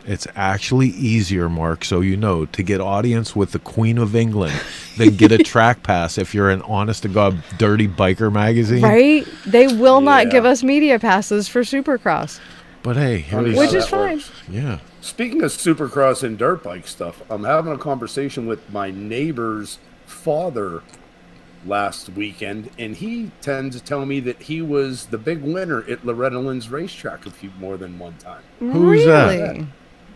it's actually easier, Mark, so you know, to get audience with the Queen of England than get a track pass if you're an honest-to-God dirty biker magazine. Right? They will not give us media passes for Supercross. But hey, here's, Which is fine. Yeah. Speaking of Supercross and dirt bike stuff, I'm having a conversation with my neighbor's father last weekend, and he tends to tell me that he was the big winner at Loretta Lynn's racetrack more than one time. Who's that? Really?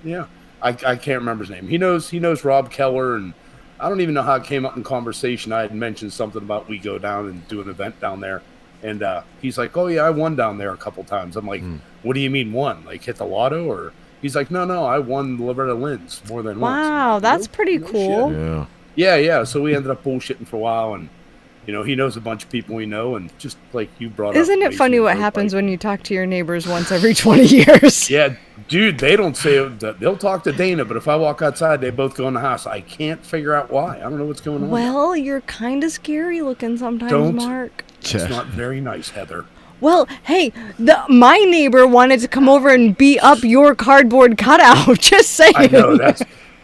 Yeah, I can't remember his name. He knows Rob Keller, and I don't even know how it came up in conversation. I had mentioned something about we go down and do an event down there, and he's like, "Oh yeah, I won down there a couple times." I'm like, "What do you mean won? Like hit the lotto?" Or he's like, "No, I won Loretta Lynn's more than once." Wow, that's pretty cool. Yeah. Yeah. So we ended up bullshitting for a while, and you know, he knows a bunch of people we know, and just like you brought up. Isn't it racing funny and what dirt happens bike. when you talk to your neighbors once every 20 years? Yeah, dude, they don't say it. They'll talk to Dana, but if I walk outside, they both go in the house. I can't figure out why. I don't know what's going on. Well, you're kind of scary looking sometimes, Don't. Mark. It's not very nice, Heather. Well, hey, my neighbor wanted to come over and beat up your cardboard cutout. Just saying. I know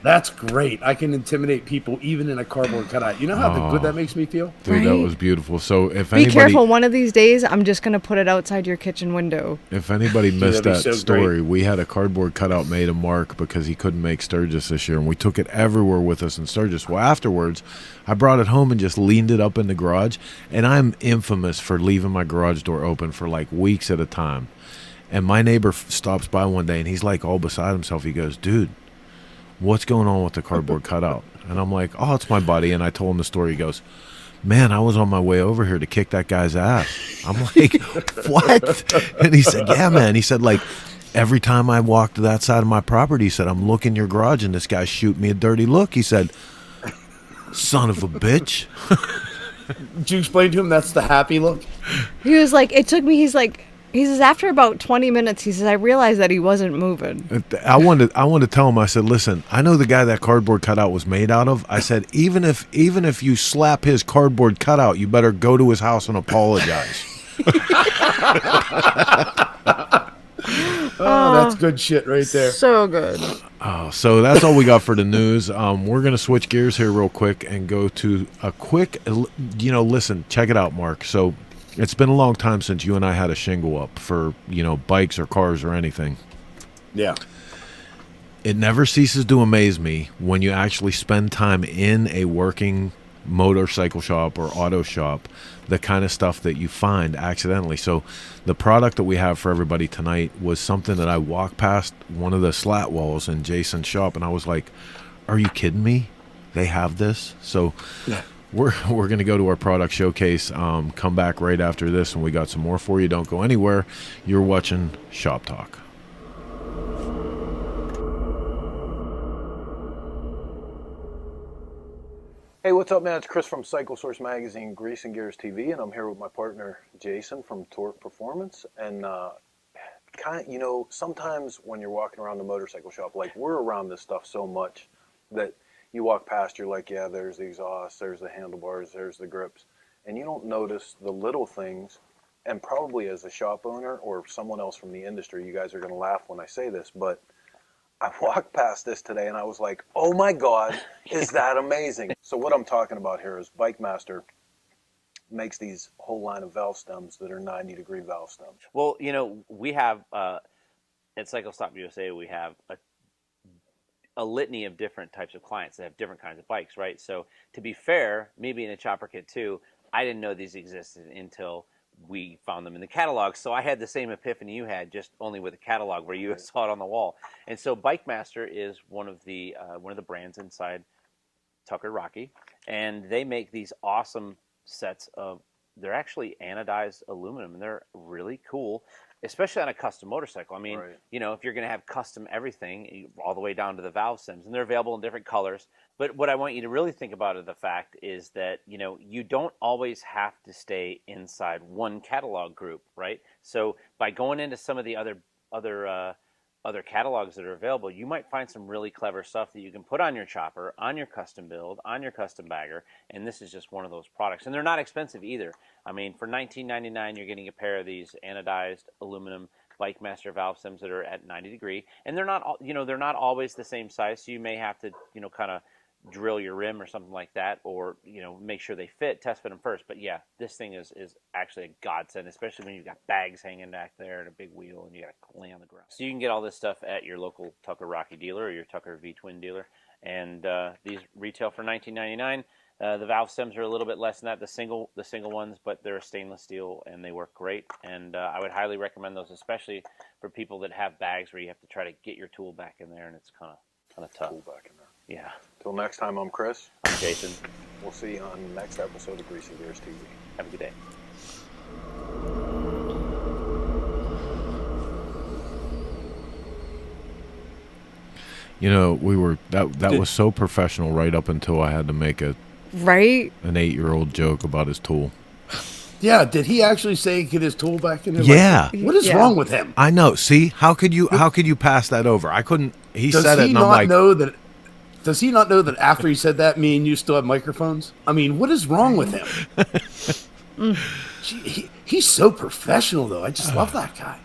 that's great. I can intimidate people even in a cardboard cutout. You know how good that makes me feel? Dude, that was beautiful. So if Be anybody careful. One of these days, I'm just going to put it outside your kitchen window. If anybody missed that'd be that so story, great. we had a cardboard cutout made of Mark because he couldn't make Sturgis this year, and we took it everywhere with us in Sturgis. Well, afterwards, I brought it home and just leaned it up in the garage, and I'm infamous for leaving my garage door open for like weeks at a time. And my neighbor stops by one day, and he's like all beside himself. He goes, "Dude, what's going on with the cardboard cutout?" And I'm like, "Oh, it's my buddy." And I told him the story. He goes, "Man, I was on my way over here to kick that guy's ass." I'm like, "What?" And he said, "Yeah, man." He said, like, every time I walk to that side of my property, he said, I'm looking your garage and this guy shoot me a dirty look. He said, "Son of a bitch." Did you explain to him that's the happy look? He was like, it took me, he says, after about 20 minutes, he says, I realized that he wasn't moving. I wanted to tell him, I said, "Listen, I know the guy that cardboard cutout was made out of." I said, even if you slap his cardboard cutout, you better go to his house and apologize. Oh, that's good shit right there. So good. Oh, so that's all we got for the news. We're going to switch gears here real quick and go to a quick, listen, check it out, Mark. So it's been a long time since you and I had a shingle up for, bikes or cars or anything. Yeah. It never ceases to amaze me when you actually spend time in a working motorcycle shop or auto shop, the kind of stuff that you find accidentally. So the product that we have for everybody tonight was something that I walked past one of the slat walls in Jason's shop, and I was like, are you kidding me? They have this? So yeah. We're going to go to our product showcase, come back right after this, and we got some more for you. Don't go anywhere. You're watching Shop Talk. Hey, what's up, man? It's Chris from Cycle Source Magazine, Grease and Gears TV, and I'm here with my partner, Jason from Torque Performance. And sometimes when you're walking around the motorcycle shop, like we're around this stuff so much that you walk past, you're like, yeah, there's the exhaust, there's the handlebars, there's the grips, and you don't notice the little things. And probably as a shop owner or someone else from the industry, you guys are going to laugh when I say this, but I walked past this today and I was like, oh my God, is that amazing? So what I'm talking about here is Bike Master makes these whole line of valve stems that are 90-degree valve stems. Well, we have, at Cycle Stop USA, we have a litany of different types of clients that have different kinds of bikes, right? So to be fair, me being a chopper kid too, I didn't know these existed until we found them in the catalog. So I had the same epiphany you had, just only with a catalog where you saw it on the wall. And so Bike Master is one of the brands inside Tucker Rocky, and they make these awesome sets of, they're actually anodized aluminum, and they're really cool, especially on a custom motorcycle. I mean, Right. If you're going to have custom everything, all the way down to the valve stems, and they're available in different colors. But what I want you to really think about is the fact is that, you don't always have to stay inside one catalog group, right? So by going into some of the other catalogs that are available, you might find some really clever stuff that you can put on your chopper, on your custom build, on your custom bagger, and this is just one of those products. And they're not expensive either. I mean, for $19.99, you're getting a pair of these anodized aluminum Bike Master valve stems that are at 90 degree, and they're not, they're not always the same size, so you may have to, kind of drill your rim or something like that, or make sure they fit, test fit them first. But yeah, this thing is actually a godsend, especially when you've got bags hanging back there and a big wheel and you got to lay on the ground. So you can get all this stuff at your local Tucker Rocky dealer or your Tucker V-Twin dealer, and these retail for $19.99. The valve stems are a little bit less than that, the single ones, but they're a stainless steel and they work great. And I would highly recommend those, especially for people that have bags where you have to try to get your tool back in there, and it's kind of tough. Tool back in there. Yeah. Till next time, I'm Chris. I'm Jason. We'll see you on the next episode of Grease and Gears TV. Have a good day. That was so professional right up until I had to make an 8-year-old joke about his tool. Yeah, did he actually say get his tool back in there? Yeah. What is wrong with him? I know. See, how could you pass that over? I couldn't. He said it, and I'm like, does he not know that after he said that, me and you still have microphones? I mean, what is wrong with him? He's so professional, though. I just love that guy.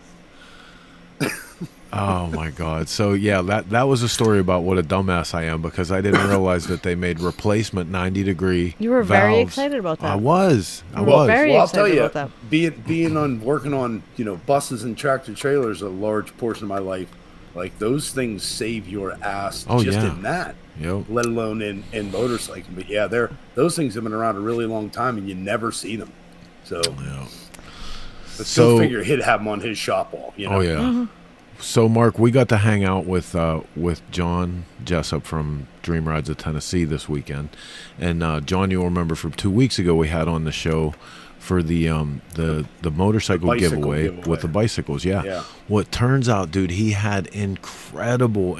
Oh my God! So yeah, that was a story about what a dumbass I am, because I didn't realize that they made replacement 90-degree. You were valves. very excited about that. I was. Very I'll excited tell you, about that. working on buses and tractor trailers a large portion of my life. Like those things save your ass in that. Yep. Let alone in motorcycling. But yeah, those things have been around a really long time, and you never see them. So, let's go figure he'd have them on his shop wall. Oh yeah. Mm-hmm. So, Mark, we got to hang out with John Jessup from Dream Rides of Tennessee this weekend, and John, you'll remember from 2 weeks ago we had on the show for the motorcycle giveaway with the bicycles. Yeah. What turns out, dude, he had incredible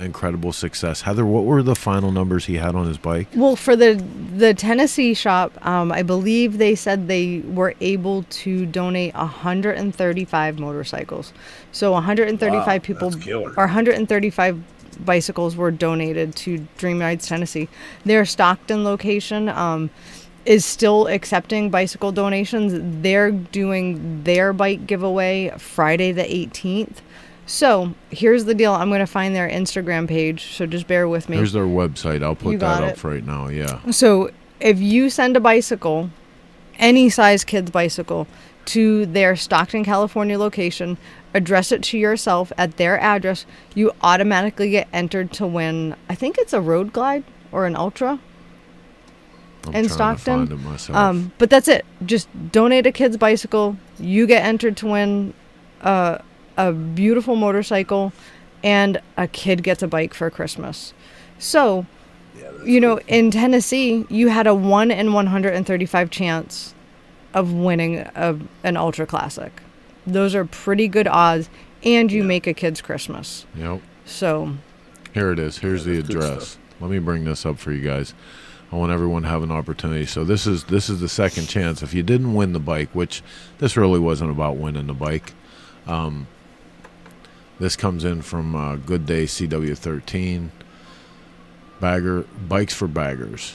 success. Heather, what were the final numbers he had on his bike? Well, for the Tennessee shop, I believe they said they were able to donate 135 motorcycles. So 135 people, or 135 bicycles were donated to Dream Rides Tennessee. Their Stockton location is still accepting bicycle donations. They're doing their bike giveaway Friday the 18th. So here's the deal. I'm going to find their Instagram page, so just bear with me. Here's their website. I'll put You that got up it. right now. Yeah. So if you send a bicycle, any size kid's bicycle, to their Stockton, California location, address it to yourself at their address, you automatically get entered to win, I think it's a road glide or an ultra in Stockton. To find it myself. But that's it. Just donate a kid's bicycle. You get entered to win a beautiful motorcycle, and a kid gets a bike for Christmas. So, you know, in Tennessee, you had a 1 in 135 chance of winning an ultra classic. Those are pretty good odds, and you make a kid's Christmas. Yep. So here it is. Here's the address. Let me bring this up for you guys. I want everyone to have an opportunity. So this is the second chance. If you didn't win the bike, which this really wasn't about winning the bike. This comes in from Good Day CW13. Bikes for Baggers.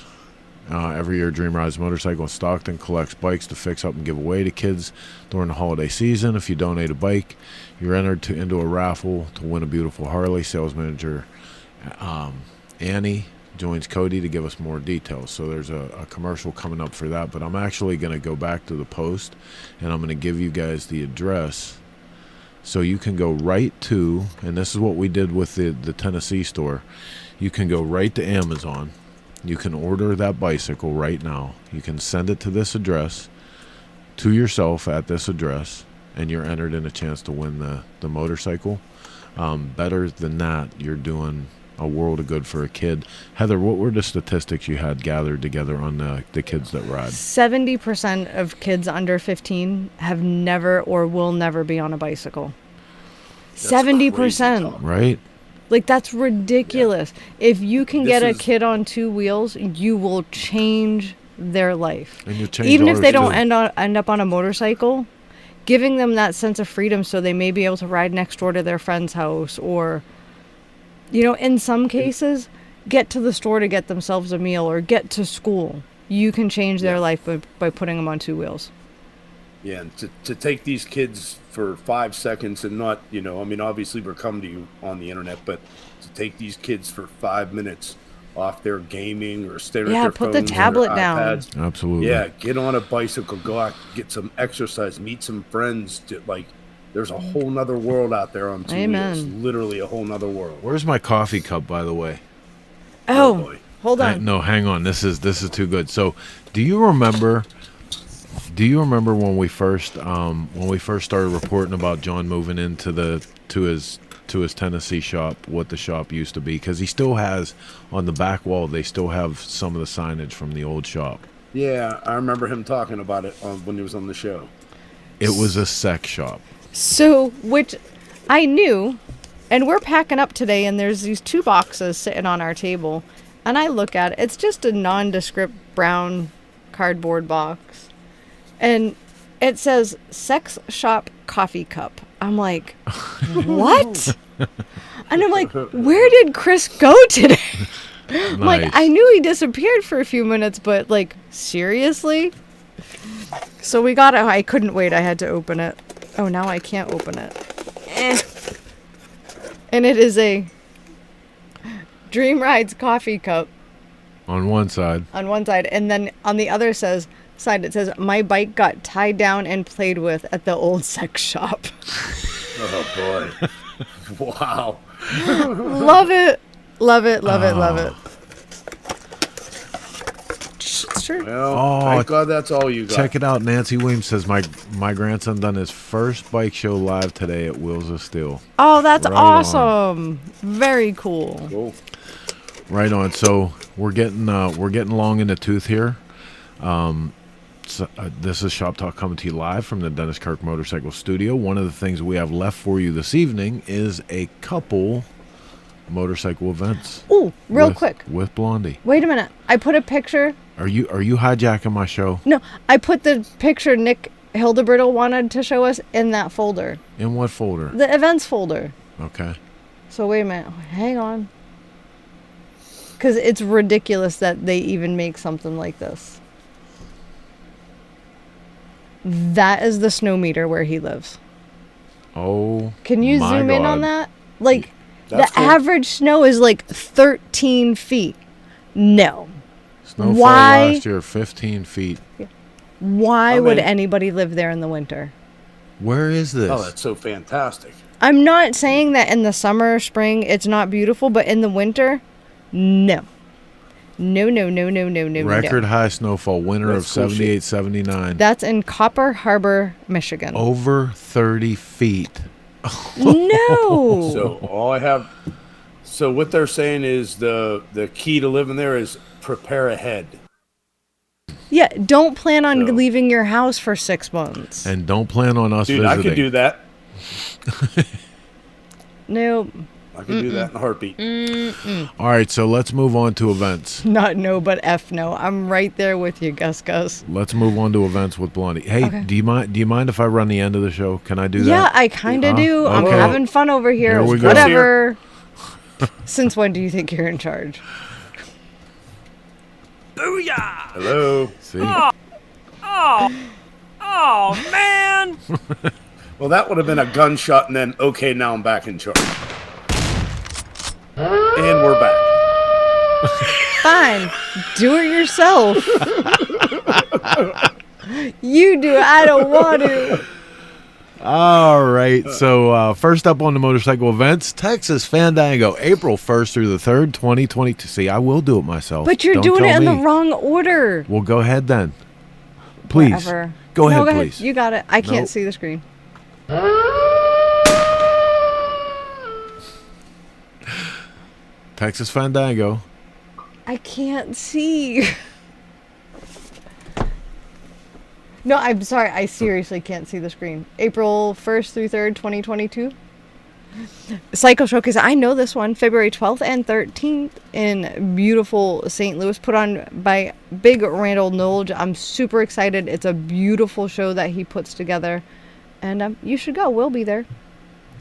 Every year, Dream Rides Motorcycle in Stockton collects bikes to fix up and give away to kids during the holiday season. If you donate a bike, you're entered into a raffle to win a beautiful Harley. Sales manager Annie joins Cody to give us more details. So there's a commercial coming up for that, but I'm actually going to go back to the post, and I'm going to give you guys the address so you can go right to, and this is what we did with the Tennessee store, you can go right to Amazon. You can order that bicycle right now. You can send it to this address, to yourself at this address, and you're entered in a chance to win the motorcycle. Better than that, you're doing a world of good for a kid. Heather, what were the statistics you had gathered together on the kids that ride? 70% of kids under 15 have never or will never be on a bicycle. 70%. Right? Like, that's ridiculous. Yeah. If you can get a kid on 2 wheels, you will change their life. And you change even if they don't too. end up on a motorcycle, giving them that sense of freedom so they may be able to ride next door to their friend's house, or, you know, in some cases, get to the store to get themselves a meal or get to school. You can change their life by putting them on 2 wheels. Yeah, and to take these kids for 5 seconds and not, you know, I mean, obviously we're coming to you on the internet, but to take these kids for 5 minutes off their gaming or staring at their phones, put the tablet or down. iPads. Absolutely. Yeah, get on a bicycle, go out, get some exercise, meet some friends. There's a whole nother world out there on 2 wheels. Literally a whole nother world. Where's my coffee cup, by the way? Oh, hold on. No, hang on. This is too good. So, do you remember when we first started reporting about John moving into to his Tennessee shop, what the shop used to be? Because he still has on the back wall, they still have some of the signage from the old shop. Yeah, I remember him talking about it when he was on the show. It was a sex shop. So, which I knew, and we're packing up today, and there's these 2 boxes sitting on our table, and I look at it. It's just a nondescript brown cardboard box, and it says "Sex Shop Coffee Cup." I'm like, what? And I'm like, where did Chris go today? Nice. Like, I knew he disappeared for a few minutes, but like, seriously? So we got it. I couldn't wait. I had to open it. Oh, now I can't open it. And it is a Dream Rides coffee cup. On one side. On one side. And then on the other side, it says, "My bike got tied down and played with at the old sex shop." Oh, boy. Wow. Love it. Love it, love it, love it. It's true. Well, thank God that's all you got. Check it out. Nancy Williams says, my grandson done his first bike show live today at Wheels of Steel. Oh, that's right awesome. On. Very cool. Cool. Right on. So we're getting long in the tooth here. This is Shop Talk coming to you live from the Dennis Kirk Motorcycle Studio. One of the things we have left for you this evening is a couple motorcycle events. Ooh, real quick. With Blondie. Wait a minute. I put a picture. Are you hijacking my show? No, I put the picture Nick Hildebrittle wanted to show us in that folder. In what folder? The events folder. Okay. So wait a minute. Hang on. Because it's ridiculous that they even make something like this. That is the snow meter where he lives. Oh, can you my zoom in God. on that? Like, That's the cool. average snow is like 13 feet. No. Snowfall Why? last year, 15 feet. Why I'm would in. anybody live there in the winter? Where is this? Oh, that's so fantastic. I'm not saying that in the summer, spring, it's not beautiful, but in the winter, no. No, no, no, no, no, no, Record no. high snowfall, winter of That's cool shit. 78, 79. That's in Copper Harbor, Michigan. Over 30 feet. No. So all I have. So what they're saying is the key to living there is prepare ahead. Yeah, don't plan on So- leaving your house for 6 months. And don't plan on us Dude, visiting. I could do that. No. I could do that in a heartbeat. All right, so let's move on to events. Not no, but F no. I'm right there with you, Gus. Let's move on to events with Blondie. Hey, Okay. do you mind if I run the end of the show? Can I do that? Yeah, I kind of do. I'm okay. having fun over here. Here we go. Whatever. Since when do you think you're in charge? Booyah! Hello. See? Oh, man! Well, that would have been a gunshot, and then okay, now I'm back in charge. And we're back. Fine. Do it yourself. You do it. I don't want to. All right, so first up on the motorcycle events, Texas Fandango, April 1st through the 3rd, 2022. See, I will do it myself. But you're Don't doing tell it in me. the wrong order. Well, go ahead then. Please. Whatever. Go No, ahead, please. You got it. I can't Nope. see the screen. Texas Fandango. I can't see. No, I'm sorry. I seriously can't see the screen. April 1st through 3rd, 2022. Cycle Showcase. I know this one. February 12th and 13th in beautiful St. Louis. Put on by Big Randall Knowles. I'm super excited. It's a beautiful show that he puts together. And you should go. We'll be there.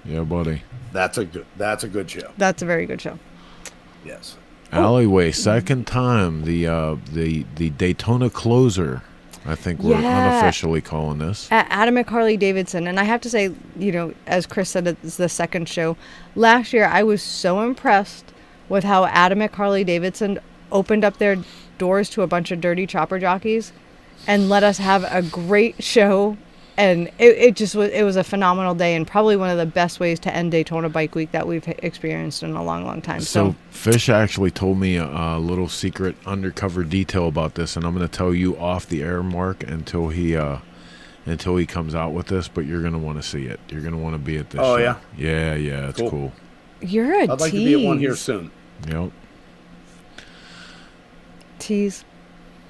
Yeah, buddy. That's a good show. That's a very good show. Yes. Alleyway, second time. The Daytona Closer, I think we're Yeah. unofficially calling this. At Adam Harley Davidson. And I have to say, as Chris said, it's the second show. Last year, I was so impressed with how Adam Harley Davidson opened up their doors to a bunch of dirty chopper jockeys and let us have a great show. And it was a phenomenal day and probably one of the best ways to end Daytona Bike Week that we've experienced in a long, long time. So Fish actually told me a little secret undercover detail about this, and I'm going to tell you off the air, Mark, until he comes out with this. But you're going to want to see it. You're going to want to be at this. Oh, show. yeah? Yeah, it's cool. You're a I'd like to be at one here soon. Yep. Tease.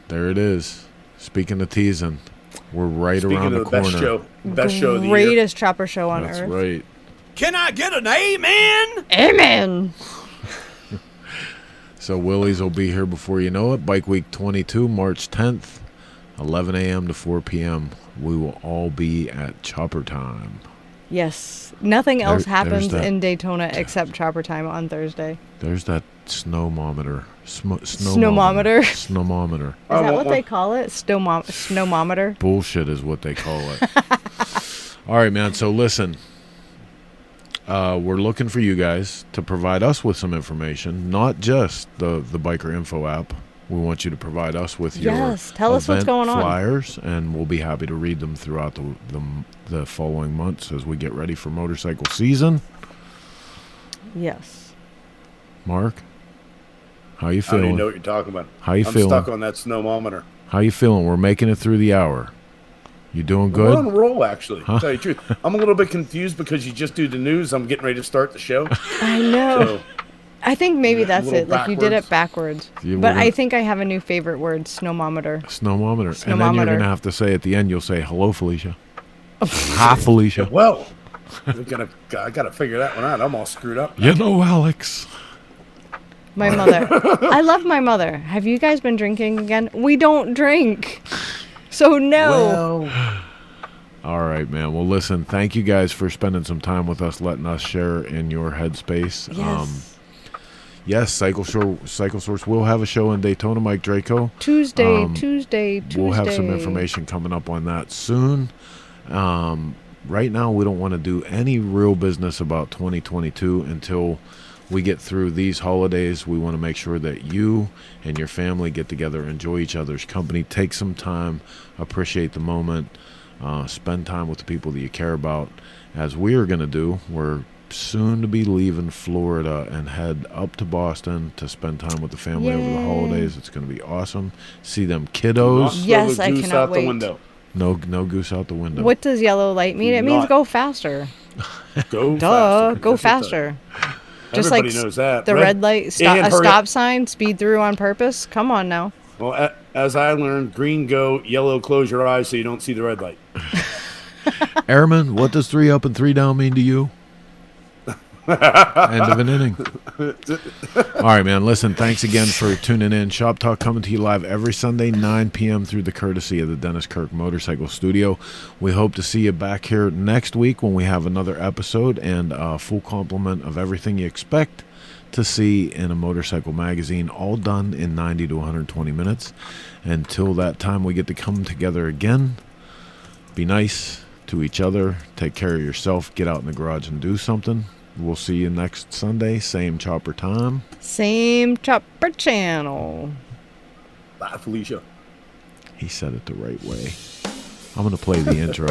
There it is. Speaking of teasing, we're right Speaking around of the the corner. best show of the year. Greatest chopper show on That's earth. right. Can I get an amen? Amen. So Willie's will be here before you know it. Bike Week 22, March 10th, 11 a.m. to 4 p.m. We will all be at Chopper Time. Yes. Nothing else There's happens that. in Daytona except chopper time on Thursday. There's that snowmometer. Snowmometer? Snowmometer. Is that what they call it? Snowmometer? Bullshit is what they call it. All right, man. So listen, we're looking for you guys to provide us with some information, not just the Biker Info app. We want you to provide us with your tell us what's event going on. flyers, and we'll be happy to read them throughout the following months as we get ready for motorcycle season. Yes. Mark, how you I don't feeling? even know what you're talking about. How you I'm feeling? stuck on that snowmometer. How you feeling? We're making it through the hour. You doing good? We're on a roll, actually. Huh? To tell you the truth, I'm a little bit confused because you just do the news. I'm getting ready to start the show. I know. So, I think maybe that's little it. Like you did it backwards. Yeah, But we're I gonna- think I have a new favorite word, snowmometer. Snowmometer. And then you're Snowmometer. going to have to say at the end, you'll say, hello, Felicia. Hi, Felicia. well, I gotta figure that one out. I'm all screwed up. You know, Alex. My mother. I love my mother. Have you guys been drinking again? We don't drink. So no. All right, man. Well, listen, thank you guys for spending some time with us, letting us share in your headspace. Yes. Yes, Cycle Source will have a show in Daytona, Mike Draco. Tuesday. We'll have some information coming up on that soon. right now we don't want to do any real business about 2022 until we get through these holidays. We want to make sure that you and your family get together, enjoy each other's company, take some time, appreciate the moment, spend time with the people that you care about. As we are going to do, we're soon to be leaving Florida and head up to Boston to spend time with the family over the holidays. It's going to be awesome. See them kiddos. Yes, I cannot wait. No goose out the window. What does yellow light mean? It means go faster. Go Duh, faster. go faster. Just Everybody like knows that. the red light, a hurry stop up. sign, speed through on purpose. Come on now. Well, as I learned, green go, yellow close your eyes so you don't see the red light. Airman, what does 3 up and 3 down mean to you? End of an inning. All right, man. Listen, thanks again for tuning in. Shop Talk coming to you live every Sunday, 9 p.m. through the courtesy of the Dennis Kirk Motorcycle Studio. We hope to see you back here next week when we have another episode and a full complement of everything you expect to see in a motorcycle magazine, all done in 90 to 120 minutes. Until that time we get to come together again, be nice to each other, take care of yourself, get out in the garage and do something. We'll see you next Sunday, same chopper time. Same chopper channel. Bye, Felicia. He said it the right way. I'm going to play the intro.